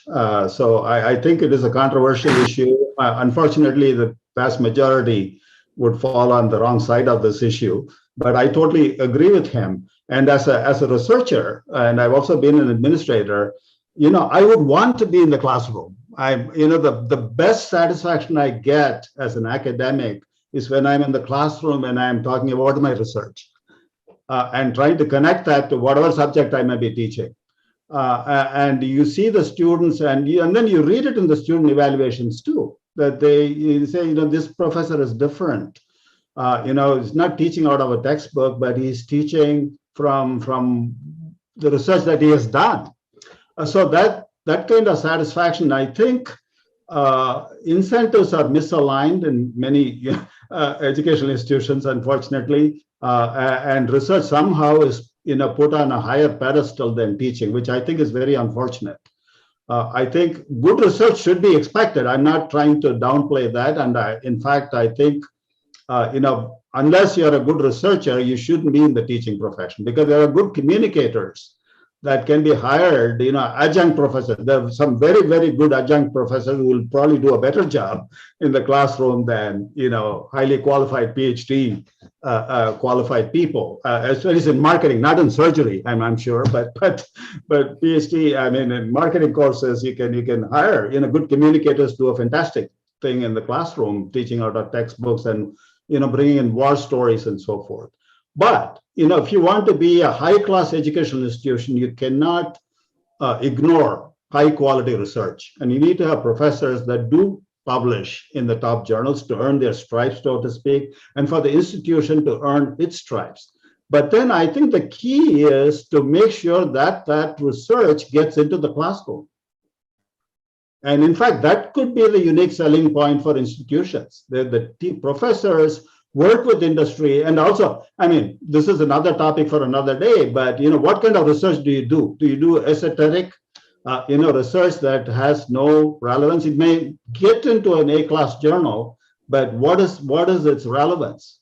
So I think it is a controversial issue. Unfortunately, the vast majority would fall on the wrong side of this issue, but I totally agree with him. And as a researcher, and I've also been an administrator, I would want to be in the classroom. The best satisfaction I get as an academic is when I'm in the classroom and I'm talking about my research and trying to connect that to whatever subject I may be teaching. And you see the students, and then you read it in the student evaluations too, that they say, this professor is different. He's not teaching out of a textbook, but he's teaching from the research that he has done. So that kind of satisfaction, I think incentives are misaligned in many educational institutions, unfortunately, and research somehow is put on a higher pedestal than teaching, which I think is very unfortunate. I think good research should be expected. I'm not trying to downplay that, and in fact, I think unless you're a good researcher, you shouldn't be in the teaching profession, because there are good communicators that can be hired, adjunct professor. There are some very, very good adjunct professors who will probably do a better job in the classroom than, highly qualified PhD qualified people, as well as in marketing, not in surgery, I'm sure, but PhD, I mean, in marketing courses, you can hire, good communicators do a fantastic thing in the classroom, teaching out of textbooks and, bringing in war stories and so forth. But, if you want to be a high-class educational institution, you cannot ignore high-quality research. And you need to have professors that do publish in the top journals to earn their stripes, so to speak, and for the institution to earn its stripes. But then I think the key is to make sure that that research gets into the classroom. And in fact, that could be the unique selling point for institutions. The professors work with industry, and also, I mean, this is another topic for another day, but what kind of research do you do? Do you do esoteric, research that has no relevance? It may get into an A-class journal, but what is its relevance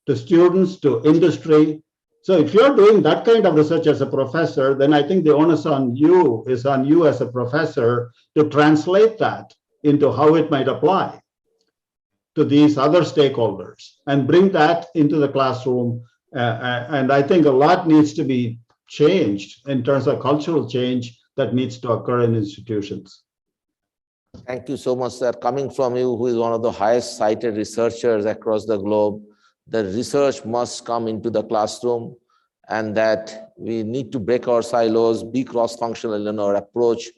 to students, to industry? So if you're doing that kind of research as a professor, then I think the onus is on you as a professor to translate that into how it might apply to these other stakeholders and bring that into the classroom. And I think a lot needs to be changed in terms of cultural change that needs to occur in institutions. Thank you so much, sir. Coming from you, who is one of the highest cited researchers across the globe, the research must come into the classroom, and that we need to break our silos, be cross-functional in our approach.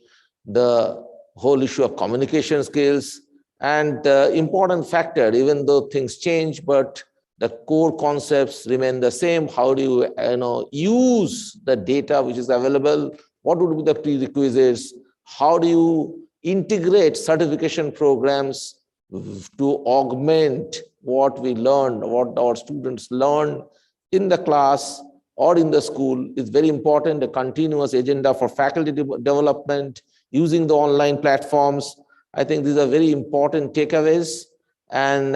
The whole issue of communication skills, and the important factor, even though things change, but the core concepts remain the same. How do you, use the data which is available? What would be the prerequisites? How do you integrate certification programs to augment what we learn, what our students learn in the class or in the school? Is very important. A continuous agenda for faculty development using the online platforms. I think these are very important takeaways. And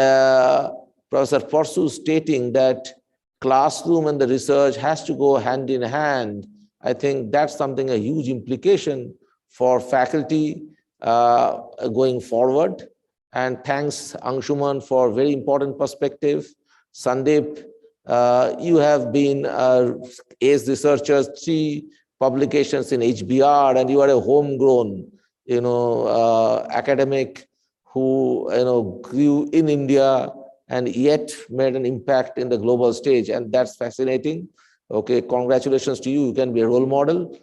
Professor Parsu stating that classroom and the research has to go hand in hand. I think that's something, a huge implication for faculty going forward. And thanks, Anshuman, for very important perspective. Sandeep, you have been ACE researchers, 3 publications in HBR, and you are a homegrown, academic who, grew in India and yet made an impact in the global stage. And that's fascinating. Okay, congratulations to you. You can be a role model.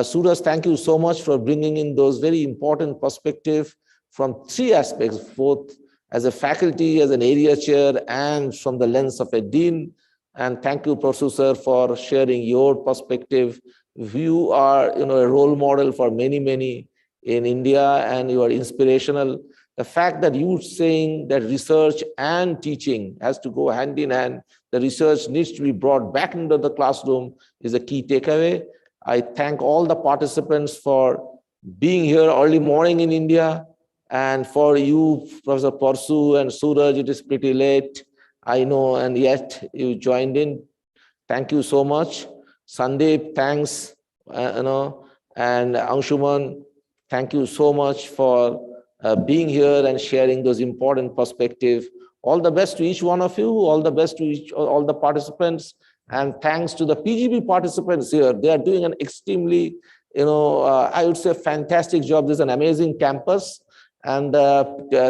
Suraj, thank you so much for bringing in those very important perspectives from 3 aspects, both as a faculty, as an area chair, and from the lens of a dean. And thank you, Professor, for sharing your perspective. You are, a role model for many, many in India, and you are inspirational. The fact that you're saying that research and teaching has to go hand in hand, the research needs to be brought back into the classroom, is a key takeaway. I thank all the participants for being here early morning in India. And for you, Professor Parsu and Suraj, it is pretty late, I know, and yet you joined in. Thank you so much. Sandeep, thanks, and Anshuman, thank you so much for being here and sharing those important perspectives. All the best to each one of you, all the best to all the participants, and thanks to the PGP participants here. They are doing an extremely, I would say, fantastic job. This is an amazing campus. And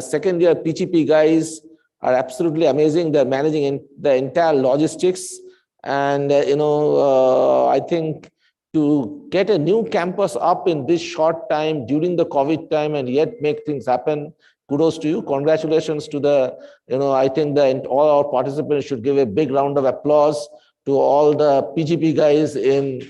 second year PGP guys are absolutely amazing. They're managing the entire logistics. And, I think to get a new campus up in this short time during the COVID time and yet make things happen, kudos to you. Congratulations to the, I think all our participants should give a big round of applause to all the PGP guys in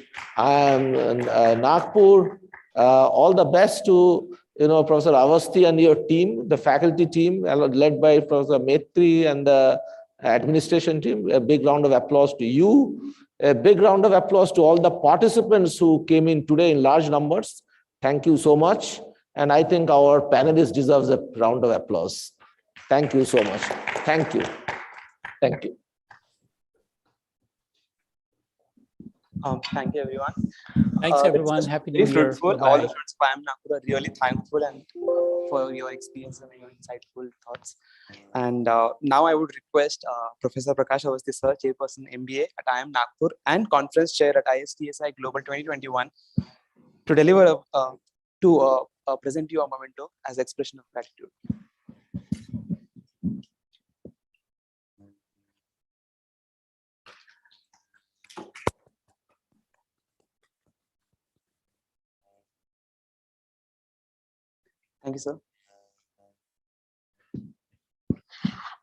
Nagpur. All the best to, Professor Avasthi and your team, the faculty team led by Professor Maitri and the administration team. A big round of applause to you. A big round of applause to all the participants who came in today in large numbers. Thank you so much. And I think our panelists deserve a round of applause. Thank you so much. Thank you. Thank you. Thank you, everyone. Thanks, The everyone. discussion Happy was New very Year. fruitful. All Bye-bye. the students of IIM Nagpur are really thankful and for your experience and your insightful thoughts. And now I would request Professor Prakash Awasthi sir, Chairperson MBA at IIM Nagpur and Conference Chair at ISTSI Global 2021, to deliver present you a memento as expression of gratitude. Thank you, sir.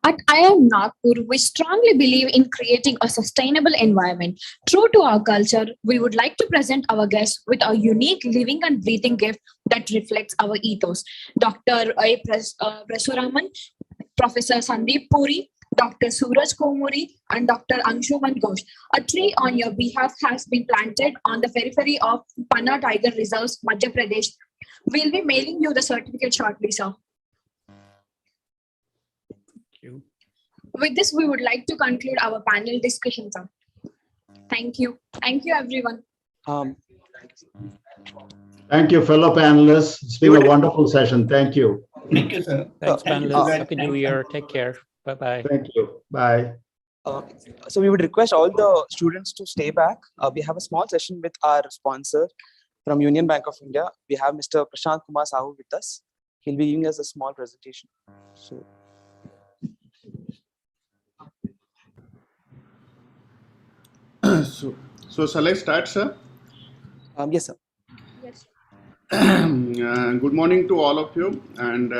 At IIM Nagpur, we strongly believe in creating a sustainable environment. True to our culture, we would like to present our guests with a unique living and breathing gift that reflects our ethos. Dr. A. Presuraman, Professor Sandeep Puri, Dr. Suraj Kamiri, and Dr. Anshuman Ghost. A tree on your behalf has been planted on the periphery of Panna Tiger Reserves, Madhya Pradesh. We'll be mailing you the certificate shortly, sir. With this, we would like to conclude our panel discussion, sir. Thank you. Thank you, everyone. Thank you, fellow panelists. It's been a wonderful session. Thank you. Thank you, sir. Thanks, Thank you, panelists. Suraj. Happy New Year. Take care. Bye-bye. Thank you. Bye. So we would request all the students to stay back. We have a small session with our sponsor from Union Bank of India. We have Mr. Prashant Kumar Sahu with us. He'll be giving us a small presentation. So shall I start, sir? Yes, sir. Yes. Good morning to all of you, and